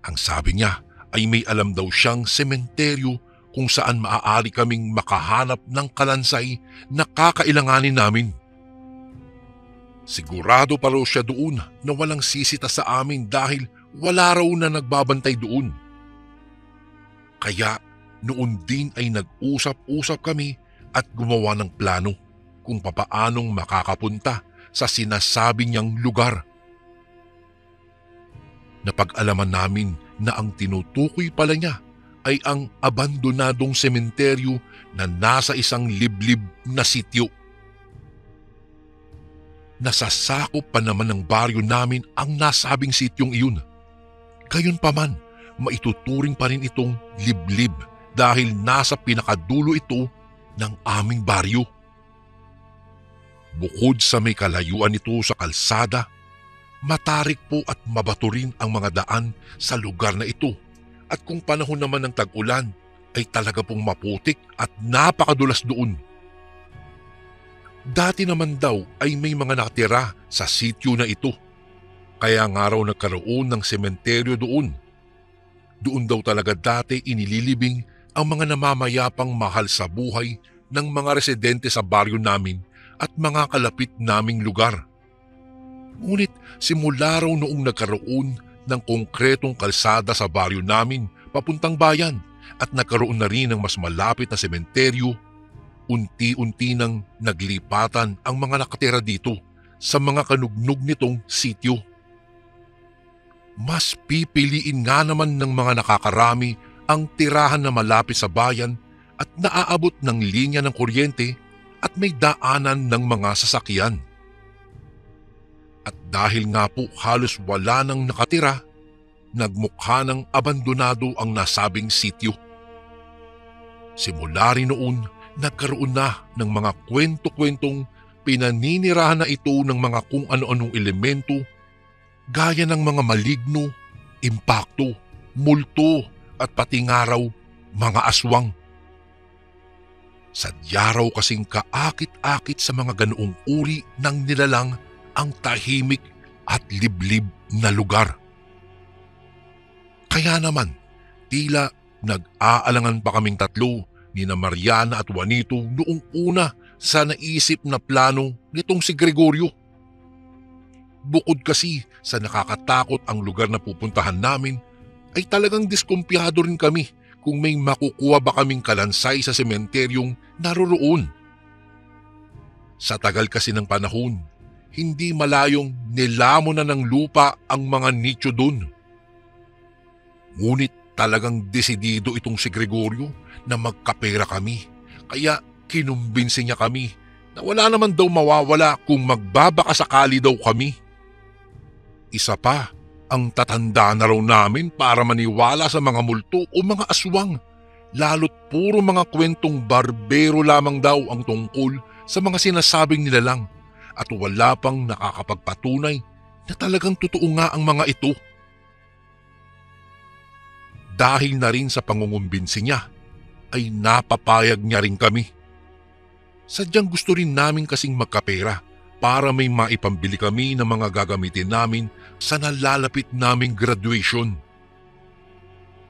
Ang sabi niya ay may alam daw siyang sementeryo kung saan maaari kaming makahanap ng kalansay na kakailanganin namin. Sigurado pa raw siya doon na walang sisita sa amin dahil wala raw na nagbabantay doon. Kaya noon din ay nag-usap-usap kami at gumawa ng plano kung papaanong makakapunta sa sinasabi niyang lugar. Napag-alaman namin na ang tinutukoy pala niya ay ang abandonadong sementeryo na nasa isang liblib na sityo. Nasasakop pa naman ng baryo namin ang nasabing sityong iyon. Gayunpaman, maituturing pa rin itong liblib dahil nasa pinakadulo ito ng aming baryo. Bukod sa may kalayuan nito sa kalsada, matarik po at mabato rin ang mga daan sa lugar na ito at kung panahon naman ng tag-ulan ay talaga pong maputik at napakadulas doon. Dati naman daw ay may mga nakatira sa sityo na ito, kaya nga raw nagkaroon ng sementeryo doon. Doon daw talaga dati inililibing ang mga namamayapang mahal sa buhay ng mga residente sa baryo namin at mga kalapit naming lugar. Ngunit simula raw noong nagkaroon ng konkretong kalsada sa baryo namin papuntang bayan at nagkaroon na rin ng mas malapit na sementeryo, unti-unti nang naglipatan ang mga nakatira dito sa mga kanugnog nitong sityo. Mas pipiliin nga naman ng mga nakakarami ang tirahan na malapit sa bayan at naaabot ng linya ng kuryente at may daanan ng mga sasakyan. At dahil nga po halos wala nang nakatira, nagmukha ng abandonado ang nasabing sityo. Simula rin noon, nagkaroon na ng mga kwento-kwentong pinaninirahan na ito ng mga kung ano-anong elemento gaya ng mga maligno, impakto, multo at pati nga raw mga aswang. Sadya raw kasing kaakit-akit sa mga ganoong uri ng nilalang ang tahimik at liblib na lugar. Kaya naman, tila nag-aalangan pa kaming tatlo ni na Mariana at Juanito noong una sa naisip na plano nitong si Gregorio. Bukod kasi sa nakakatakot ang lugar na pupuntahan namin, ay talagang diskumpiyado rin kami kung may makukuha ba kaming kalansay sa sementeryong naroroon. Sa tagal kasi ng panahon, hindi malayong nilamon na ng lupa ang mga nicho doon. Ngunit talagang desidido itong si Gregorio na magkapera kami, kaya kinumbinsi niya kami na wala naman daw mawawala kung magbabakasakali daw kami. Isa pa, ang tatanda na raw namin para maniwala sa mga multo o mga aswang, lalo't puro mga kwentong barbero lamang daw ang tungkol sa mga sinasabing nilalang at wala pang nakakapagpatunay na talagang totoo nga ang mga ito. Dahil na rin sa pangungumbinsi niya, ay napapayag niya rin kami. Sadyang gusto rin namin kasing magkapera para may maipambili kami ng mga gagamitin namin sa nalalapit naming graduation.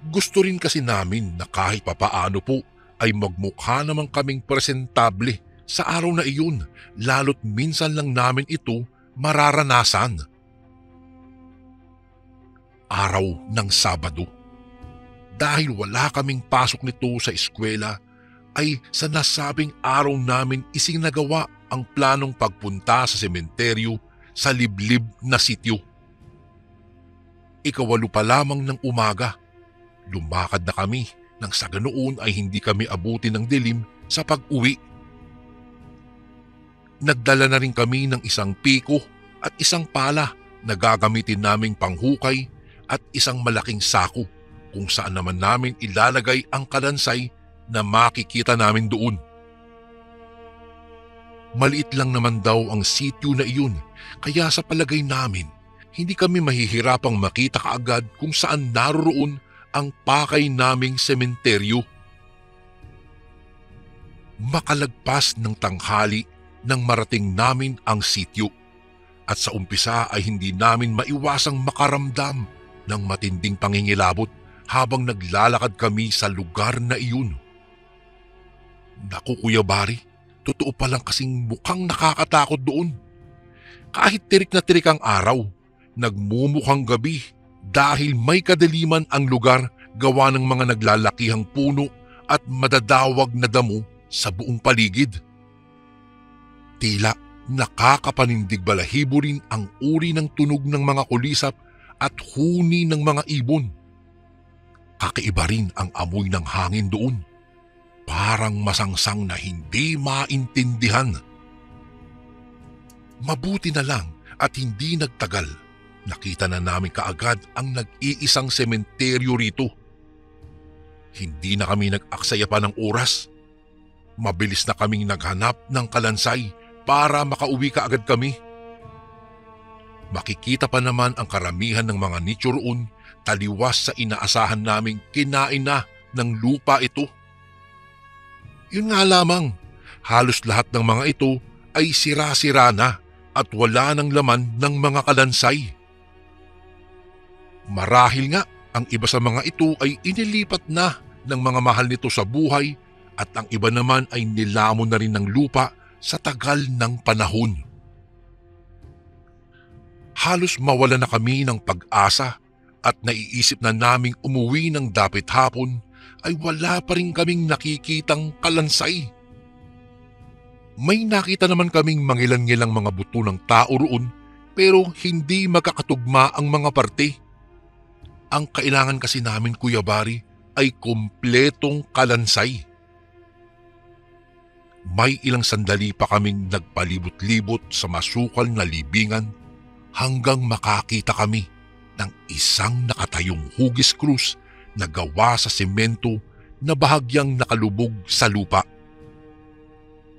Gusto rin kasi namin na kahit papaano po ay magmukha naman kaming presentable sa araw na iyon, lalo't minsan lang namin ito mararanasan. Araw ng Sabado. Dahil wala kaming pasok nito sa eskwela, ay sa nasabing araw namin isinagawa ang planong pagpunta sa sementeryo sa liblib na sityo. 8:08 pa lamang ng umaga, lumakad na kami nang sa ganoon ay hindi kami abutin ng dilim sa pag-uwi. Nagdala na rin kami ng isang piko at isang pala na gagamitin naming panghukay at isang malaking sako kung saan naman namin ilalagay ang kalansay na makikita namin doon. Maliit lang naman daw ang sityo na iyon, kaya sa palagay namin, hindi kami mahihirapang makita kaagad kung saan naroroon ang pakay naming sementeryo. Makalagpas ng tanghali nang marating namin ang sityo, at sa umpisa ay hindi namin maiwasang makaramdam ng matinding pangingilabot habang naglalakad kami sa lugar na iyon. Naku Kuya Bari, totoo pa lang kasing mukhang nakakatakot doon. Kahit tirik na tirik ang araw, nagmumukhang gabi dahil may kadiliman ang lugar gawa ng mga naglalakihang puno at madadawag na damo sa buong paligid. Tila nakakapanindig balahibo rin ang uri ng tunog ng mga kulisap at huni ng mga ibon. Kakaiba rin ang amoy ng hangin doon. Parang masangsang na hindi maintindihan. Mabuti na lang at hindi nagtagal. Nakita na namin kaagad ang nag-iisang sementeryo rito. Hindi na kami nag-aksaya pa ng oras. Mabilis na kaming naghanap ng kalansay para makauwi kaagad kami. Makikita pa naman ang karamihan ng mga nicho roon taliwas sa inaasahan naming kinain na ng lupa ito. Yun nga lamang, halos lahat ng mga ito ay sira-sira na at wala ng laman ng mga kalansay. Marahil nga ang iba sa mga ito ay inilipat na ng mga mahal nito sa buhay at ang iba naman ay nilamon na rin ng lupa sa tagal ng panahon. Halos mawala na kami ng pag-asa at naiisip na naming umuwi ng dapit hapon ay wala pa rin kaming nakikitang kalansay. May nakita naman kaming mangilan-ngilang mga buto ng tao roon pero hindi magkakatugma ang mga parte. Ang kailangan kasi namin Kuya Bari ay kumpletong kalansay. May ilang sandali pa kaming nagpalibot-libot sa masukal na libingan hanggang makakita kami ng isang nakatayong hugis krus na gawa sa semento na bahagyang nakalubog sa lupa.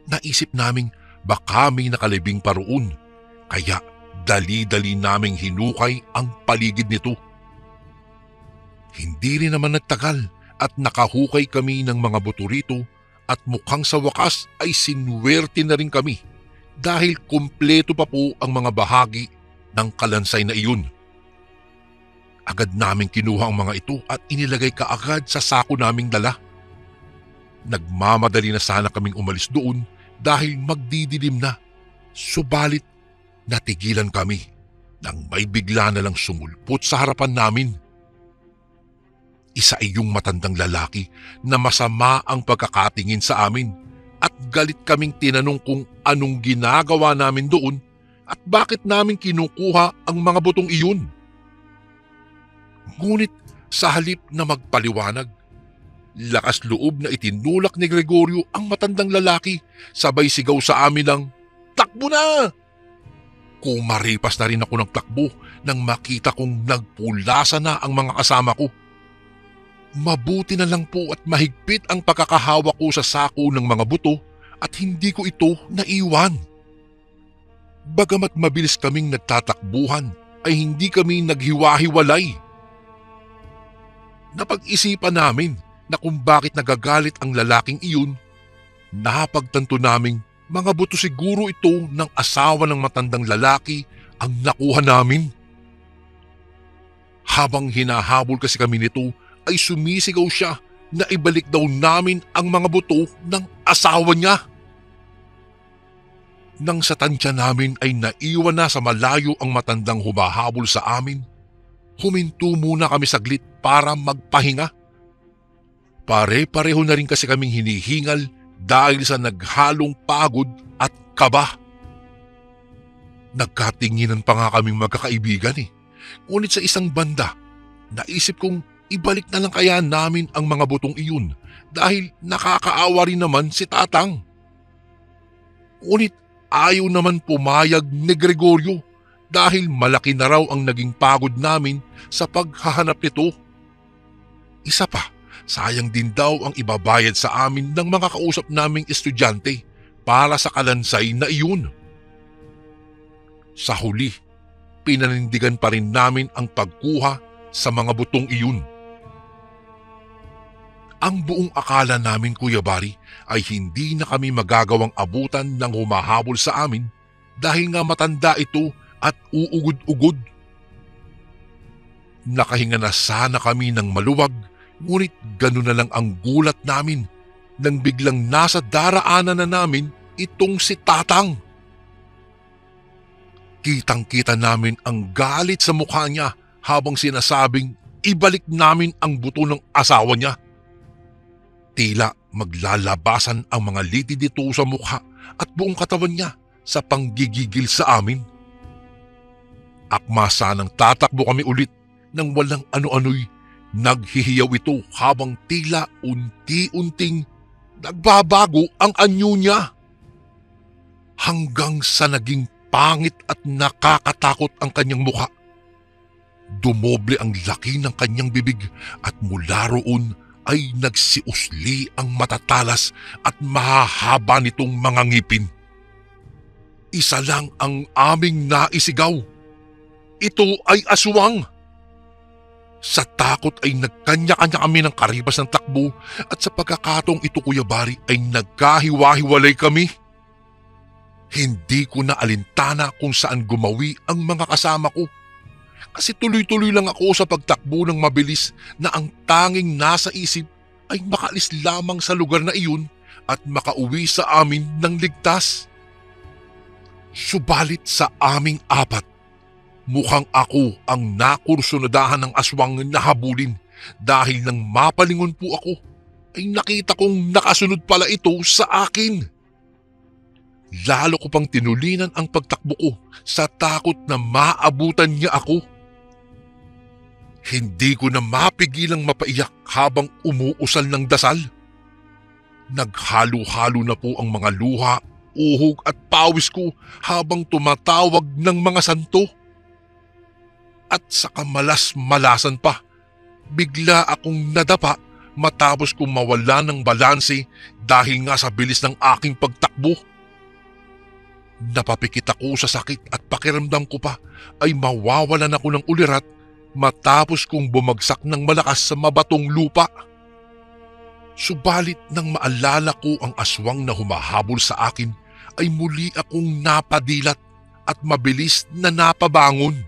Naisip naming baka may nakalibing pa roon, kaya dali-dali naming hinukay ang paligid nito. Hindi rin naman nagtagal at nakahukay kami ng mga buto rito at mukhang sa wakas ay sinwerte na rin kami dahil kumpleto pa po ang mga bahagi ng kalansay na iyon. Agad naming kinuha ang mga ito at inilagay kaagad sa sako naming dala. Nagmamadali na sana kaming umalis doon dahil magdidilim na, subalit natigilan kami nang may bigla na lang sumulpot sa harapan namin. Isa ay yung matandang lalaki na masama ang pagkakatingin sa amin at galit kaming tinanong kung anong ginagawa namin doon at bakit namin kinukuha ang mga butong iyon. Ngunit sa halip na magpaliwanag, lakas loob na itinulak ni Gregorio ang matandang lalaki, sabay sigaw sa amin ng, "Takbo na!" Kumaripas na rin ako ng takbo nang makita kong nagpulasa na ang mga kasama ko. Mabuti na lang po at mahigpit ang pagkakahawak ko sa sako ng mga buto at hindi ko ito naiwan. Bagamat mabilis kaming nagtatakbuhan ay hindi kami naghiwa-hiwalay. Napag-isipan namin na kung bakit nagagalit ang lalaking iyon, napagtanto naming mga buto siguro ito ng asawa ng matandang lalaki ang nakuha namin. Habang hinahabol kasi kami nito ay sumisigaw siya na ibalik daw namin ang mga buto ng asawa niya. Nang sa tansya namin ay naiwan na sa malayo ang matandang humahabol sa amin, huminto muna kami saglit para magpahinga. Pare-pareho na rin kasi kaming hinihingal dahil sa naghalong pagod at kaba. Nagkatinginan pa nga kaming magkakaibigan eh. Ngunit sa isang banda, naisip kong ibalik na lang kaya namin ang mga butong iyon dahil nakakaawa rin naman si Tatang. Ngunit ayaw naman pumayag ni Gregorio dahil malaki na raw ang naging pagod namin sa paghahanap nito. Isa pa, sayang din daw ang ibabayad sa amin ng mga kausap naming estudyante para sa kalansay na iyon. Sa huli, pinanindigan pa rin namin ang pagkuha sa mga butong iyon. Ang buong akala namin Kuya Bari ay hindi na kami magagawang abutan ng humahabol sa amin dahil nga matanda ito at uugod-ugod. Nakahinga na sana kami ng maluwag, ngunit gano'n na lang ang gulat namin nang biglang nasa daraanan na namin itong si Tatang. Kitang-kita namin ang galit sa mukha niya habang sinasabing ibalik namin ang buto ng asawa niya. Tila maglalabasan ang mga liti dito sa mukha at buong katawan niya sa panggigigil sa amin. Akma sanang tatakbo kami ulit nang walang ano-ano'y naghihiyaw ito habang tila unti-unting nagbabago ang anyo niya. Hanggang sa naging pangit at nakakatakot ang kanyang mukha. Dumoble ang laki ng kanyang bibig at mula roon ay nagsiusli ang matatalas at mahahaba nitong mga ngipin. Isa lang ang aming naisigaw. Ito ay aswang. Sa takot ay nagkanya-kanya kami ng karibas ng takbo at sa pagkakataong ito, Kuya Bari, ay nagkahiwa-hiwalay kami. Hindi ko na alintana kung saan gumawi ang mga kasama ko. Kasi tuloy-tuloy lang ako sa pagtakbo ng mabilis na ang tanging nasa isip ay makaalis lamang sa lugar na iyon at makauwi sa amin ng ligtas. Subalit sa aming apat, mukhang ako ang nakursunadahan ng aswang na habulin dahil nang mapalingon po ako ay nakita kong nakasunod pala ito sa akin. Lalo ko pang tinulinan ang pagtakbo ko sa takot na maabutan niya ako. Hindi ko na mapigilang mapaiyak habang umuusal ng dasal. Naghalo-halo na po ang mga luha, uhog at pawis ko habang tumatawag ng mga santo. At sa kamalas-malasan pa, bigla akong nadapa matapos kong mawala ng balanse dahil nga sa bilis ng aking pagtakbo. Napapikit ako sa sakit at pakiramdam ko pa ay mawawalan ako ng ulirat matapos kong bumagsak ng malakas sa mabatong lupa. Subalit nang maalala ko ang aswang na humahabol sa akin ay muli akong napadilat at mabilis na napabangon.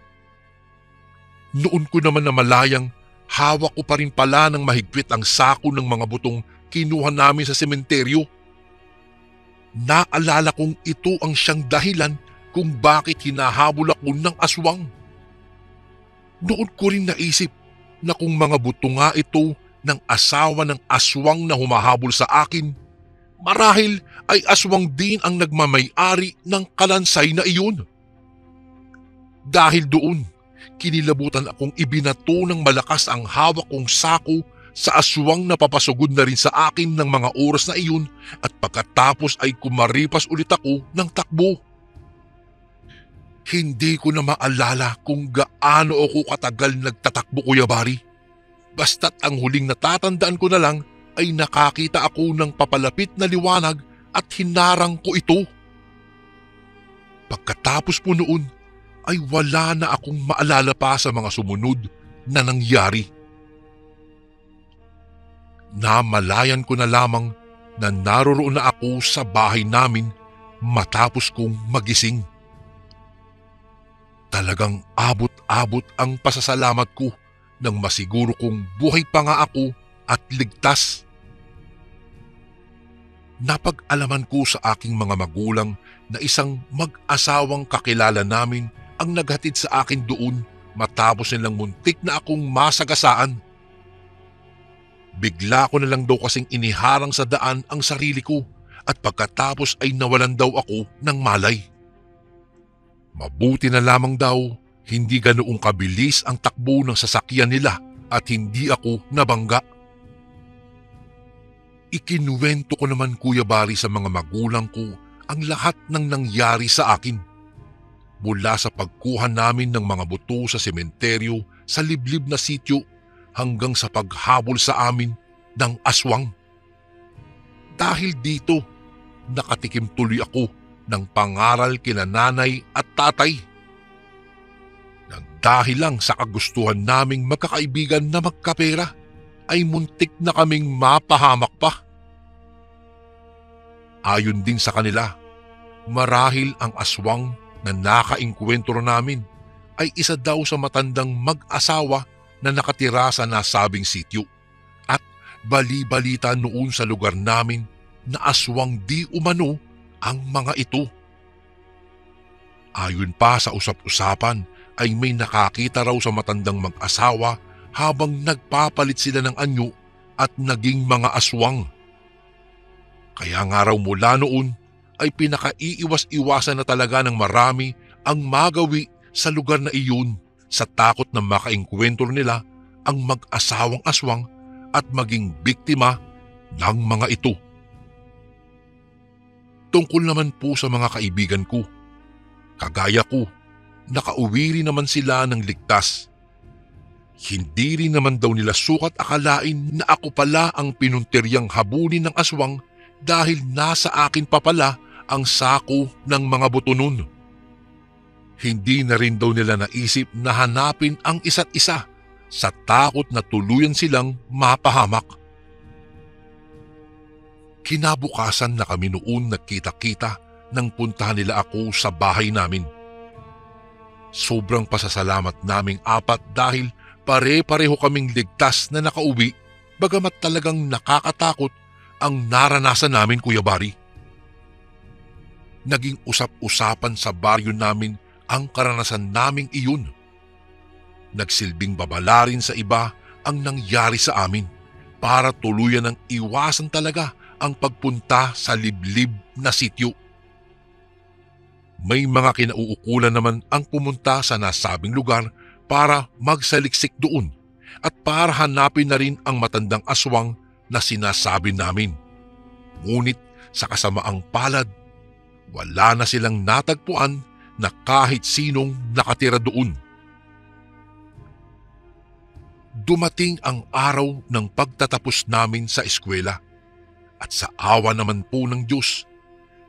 Noon ko naman na malayang hawak ko pa rin pala ng mahigpit ang sako ng mga butong kinuha namin sa sementeryo. Naalala kong ito ang siyang dahilan kung bakit hinahabol ako ng aswang. Noon ko rin naisip na kung mga buto nga ito ng asawa ng aswang na humahabol sa akin, marahil ay aswang din ang nagmamay-ari ng kalansay na iyon. Dahil doon, kinilabutan akong ibinato ng malakas ang hawak kong sako sa aswang na papasugod na rin sa akin ng mga oras na iyon at pagkatapos ay kumaripas ulit ako ng takbo. Hindi ko na maalala kung gaano ako katagal nagtatakbo, Kuya Bari. Basta't ang huling natatandaan ko na lang ay nakakita ako ng papalapit na liwanag at hinarang ko ito. Pagkatapos po noon ay wala na akong maalala pa sa mga sumunod na nangyari. Namalayan ko na lamang na naroroon na ako sa bahay namin matapos kong magising. Talagang abot-abot ang pasasalamat ko nang masiguro kong buhay pa nga ako at ligtas. Napag-alaman ko sa aking mga magulang na isang mag-asawang kakilala namin ang naghatid sa akin doon matapos nilang muntik na akong masagasaan. Bigla ko na lang daw kasing iniharang sa daan ang sarili ko at pagkatapos ay nawalan daw ako ng malay. Mabuti na lamang daw hindi ganoong kabilis ang takbo ng sasakyan nila at hindi ako nabangga. Ikinuwento ko naman, Kuya Bari, sa mga magulang ko ang lahat ng nangyari sa akin. Mula sa pagkuha namin ng mga buto sa sementeryo sa liblib na sityo hanggang sa paghabol sa amin ng aswang. Dahil dito, nakatikim tuloy ako ng pangaral kina nanay at tatay. Nang dahil lang sa kagustuhan naming magkakaibigan na magkapera, ay muntik na kaming mapahamak pa. Ayon din sa kanila, marahil ang aswang na nakainkwentro namin ay isa daw sa matandang mag-asawa na nakatira sa nasabing sityo at bali-balita noon sa lugar namin na aswang di umano ang mga ito. Ayon pa sa usap-usapan ay may nakakita raw sa matandang mag-asawa habang nagpapalit sila ng anyo at naging mga aswang. Kaya nga raw mula noon ay pinakaiiwas-iwasan na talaga ng marami ang magawi sa lugar na iyon sa takot na makaengkwentro nila ang mag-asawang aswang at maging biktima ng mga ito. Tungkol naman po sa mga kaibigan ko, kagaya ko, nakauwi rin naman sila ng ligtas. Hindi rin naman daw nila sukat akalain na ako pala ang pinuntiryang habulin ng aswang dahil nasa akin pa pala ang sako ng mga buto nun. Hindi na rin daw nila naisip na hanapin ang isa't isa sa takot na tuluyan silang mapahamak. Kinabukasan na kami noon nagkita-kita nang puntahan nila ako sa bahay namin. Sobrang pasasalamat naming apat dahil pare-pareho kaming ligtas na nakauwi bagamat talagang nakakatakot ang naranasan namin, Kuya Bari. Naging usap-usapan sa baryo namin ang karanasan naming iyon. Nagsilbing babala rin sa iba ang nangyari sa amin para tuluyan ng iwasan talaga ang pagpunta sa liblib na sityo. May mga kinauukulan naman ang pumunta sa nasabing lugar para magsaliksik doon at para hanapin na rin ang matandang aswang na sinasabi namin. Ngunit sa kasamaang palad, wala na silang natagpuan na kahit sinong nakatira doon. Dumating ang araw ng pagtatapos namin sa eskwela at sa awa naman po ng Diyos,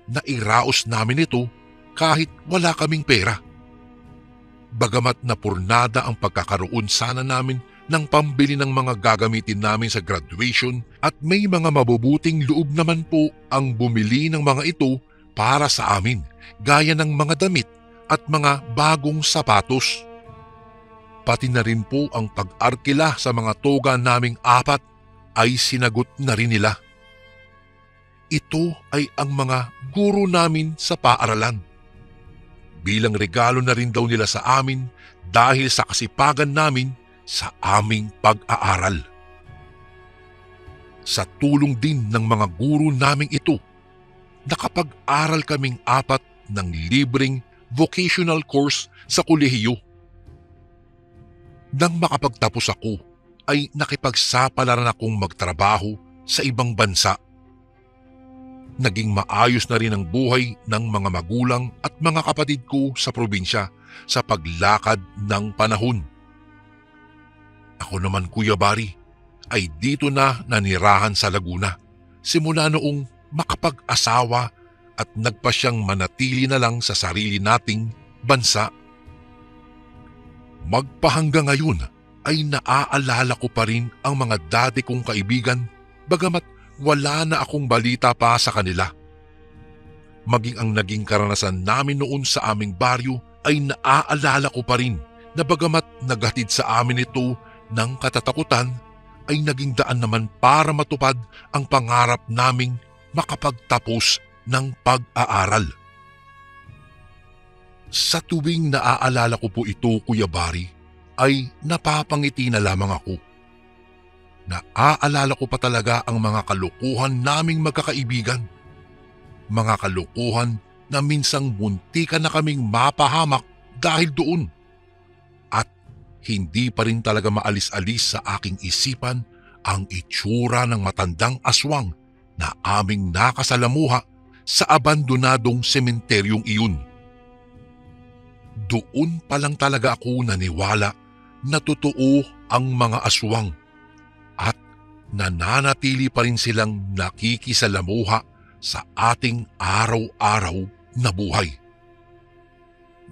nairaos namin ito kahit wala kaming pera. Bagamat napurnada ang pagkakaroon sana namin ng pambili ng mga gagamitin namin sa graduation at may mga mabubuting loob naman po ang bumili ng mga ito para sa amin, gaya ng mga damit at mga bagong sapatos. Pati na rin po ang pag-arkila sa mga toga naming apat ay sinagot na rin nila. Ito ay ang mga guro namin sa paaralan. Bilang regalo na rin daw nila sa amin dahil sa kasipagan namin sa aming pag-aaral. Sa tulong din ng mga guro naming ito, nakapag-aral kaming apat ng libreng vocational course sa kolehiyo. Nang makapagtapos ako, ay nakipagsapalaran akong magtrabaho sa ibang bansa. Naging maayos na rin ang buhay ng mga magulang at mga kapatid ko sa probinsya sa paglakad ng panahon. Ako naman, Kuya Bari, ay dito na nanirahan sa Laguna simula noong makapag-asawa at nagpasyang manatili na lang sa sarili nating bansa. Magpahanggang ngayon ay naaalala ko pa rin ang mga dati kong kaibigan bagamat wala na akong balita pa sa kanila. Maging ang naging karanasan namin noon sa aming baryo ay naaalala ko pa rin na bagamat naghatid sa amin ito ng katatakutan ay naging daan naman para matupad ang pangarap naming makapagtapos ng pag-aaral. Sa tuwing naaalala ko po ito, Kuya Bari, ay napapangiti na lamang ako. Naaalala ko pa talaga ang mga kalokohan naming magkakaibigan. Mga kalokohan na minsang muntikan na kaming mapahamak dahil doon. At hindi pa rin talaga maalis-alis sa aking isipan ang itsura ng matandang aswang na aming nakasalamuha sa abandonadong sementeryong iyon. Doon pa lang talaga ako naniwala na totoo ang mga aswang at nananatili pa rin silang nakikisalamuha sa ating araw-araw na buhay.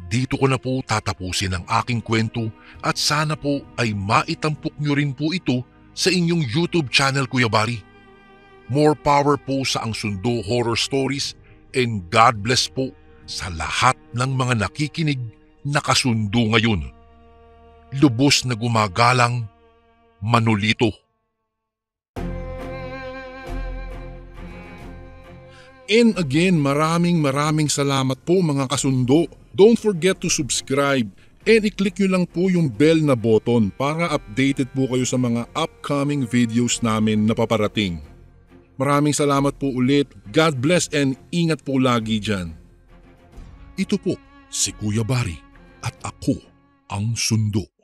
Dito ko na po tatapusin ang aking kwento at sana po ay maitampok nyo rin po ito sa inyong YouTube channel, Kuya Bari. More power po sa Ang Sundo Horror Stories and God bless po sa lahat ng mga nakikinig na kasundo ngayon. Lubos na gumagalang, Manolito. And again, maraming salamat po mga kasundo. Don't forget to subscribe and i-click nyo lang po yung bell na button para updated po kayo sa mga upcoming videos namin na paparating. Maraming salamat po ulit. God bless and ingat po lagi dyan. Ito po si Kuya Bari at ako ang Sundo.